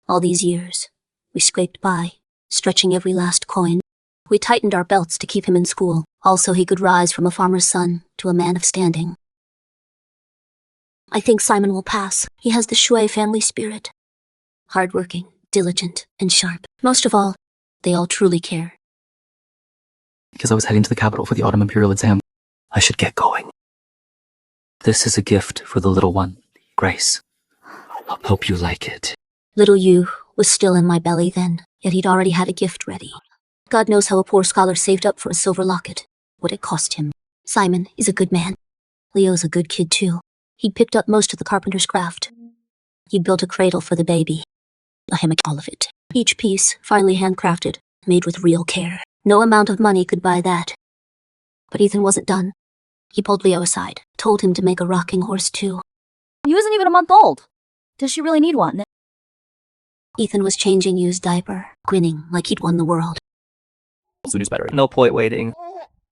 All these years, we scraped by, stretching every last coin. We tightened our belts to keep him in school, also he could rise from a farmer's son to a man of standing. I think Simon will pass. He has the Shui family spirit. Hardworking, diligent, and sharp. Most of all, they all truly care. Because I was heading to the capital for the autumn imperial exam, I should get going. This is a gift for the little one, Grace. Hope you like it. Little Yu was still in my belly then, yet he'd already had a gift ready. God knows how a poor scholar saved up for a silver locket. What it cost him. Simon is a good man. Leo's a good kid too. He'd picked up most of the carpenter's craft. He'd built a cradle for the baby. A hammock, all of it. Each piece, finely handcrafted, made with real care. No amount of money could buy that. But Ethan wasn't done. He pulled Leo aside, told him to make a rocking horse too. He wasn't even a month old. Does she really need one? Ethan was changing Yu's diaper, grinning like he'd won the world. Sooner's better. No point waiting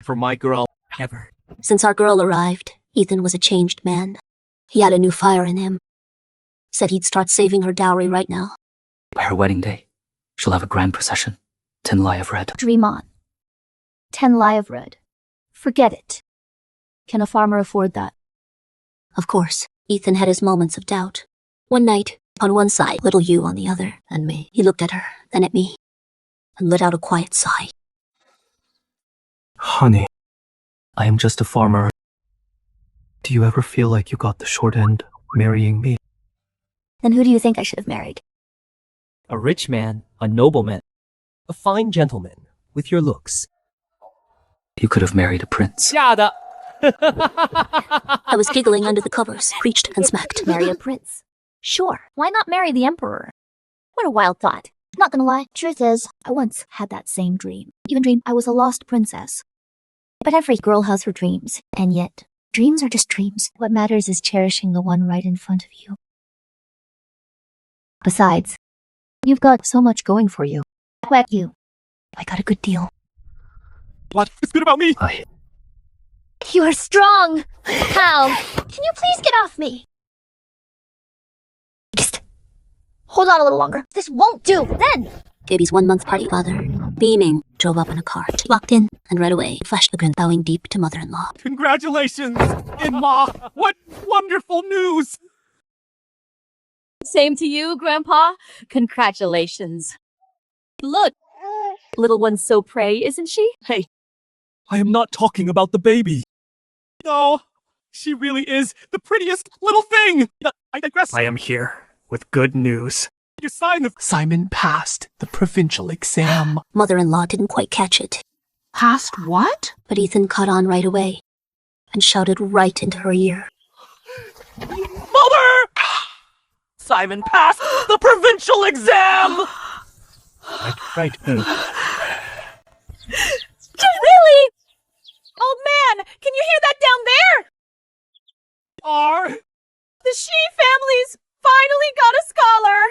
for my girl ever. Since our girl arrived, Ethan was a changed man. He had a new fire in him. Said he'd start saving her dowry right now. By her wedding day, she'll have a grand procession. 10 lie of red. Dream on. 10 lie of red. Forget it. Can a farmer afford that? Of course, Ethan had his moments of doubt. One night, on one side, little Yu on the other, and me. He looked at her, then at me, and let out a quiet sigh. Honey, I am just a farmer. Do you ever feel like you got the short end marrying me? Then who do you think I should have married? A rich man, a nobleman, a fine gentleman with your looks. You could have married a prince. Yada! I was giggling under the covers, preached and smacked. Marry a prince. Sure, why not marry the emperor? What a wild thought. Not gonna lie, truth is, I once had that same dream. Even dreamed I was a lost princess. But every girl has her dreams, and yet, dreams are just dreams. What matters is cherishing the one right in front of you. Besides, you've got so much going for you. Whack you. I got a good deal. What? It's good about me! You are strong. How? Can you please get off me? Just hold on a little longer. This won't do. Then! Baby's 1 month party father, beaming, drove up in a cart, walked in, and right away flashed the grin, bowing deep to mother-in-law. Congratulations, in-law! What wonderful news! Same to you, Grandpa. Congratulations. Look, little one's so prey, isn't she? Hey, I am not talking about the baby. No, she really is the prettiest little thing! I digress. I am here with good news. You signed the... Simon passed the provincial exam. Mother-in-law didn't quite catch it, Past what? but Ethan caught on right away and shouted right into her ear. Mother! Simon passed the provincial exam! Right. Really? Old man, can you hear that down there? The She family's finally got a scholar.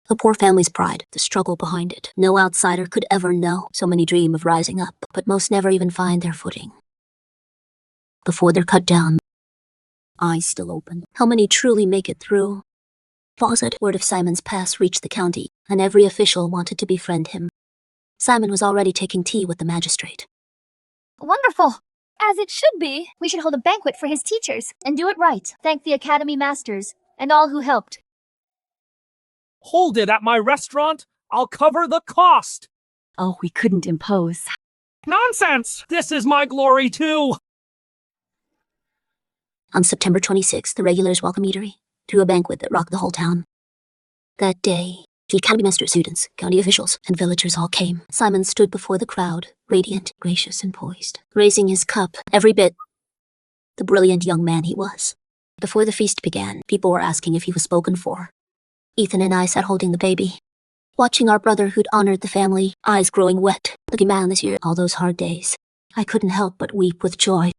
The poor family's pride, the struggle behind it. No outsider could ever know. So many dream of rising up, but most never even find their footing. Before they're cut down, eyes still open. How many truly make it through? Fawcett, word of Simon's pass reached the county, and every official wanted to befriend him. Simon was already taking tea with the magistrate. Wonderful. As it should be. We should hold a banquet for his teachers and do it right. Thank the Academy Masters and all who helped. Hold it at my restaurant. I'll cover the cost. Oh, we couldn't impose. Nonsense! This is my glory too. On September 26th, the regulars welcome eatery threw a banquet that rocked the whole town. That day, the Academy Master students, county officials, and villagers all came. Simon stood before the crowd, radiant, gracious, and poised, raising his cup, every bit the brilliant young man he was. Before the feast began, people were asking if he was spoken for. Ethan and I sat holding the baby, watching our brother who'd honored the family, eyes growing wet, looking man this year, all those hard days. I couldn't help but weep with joy.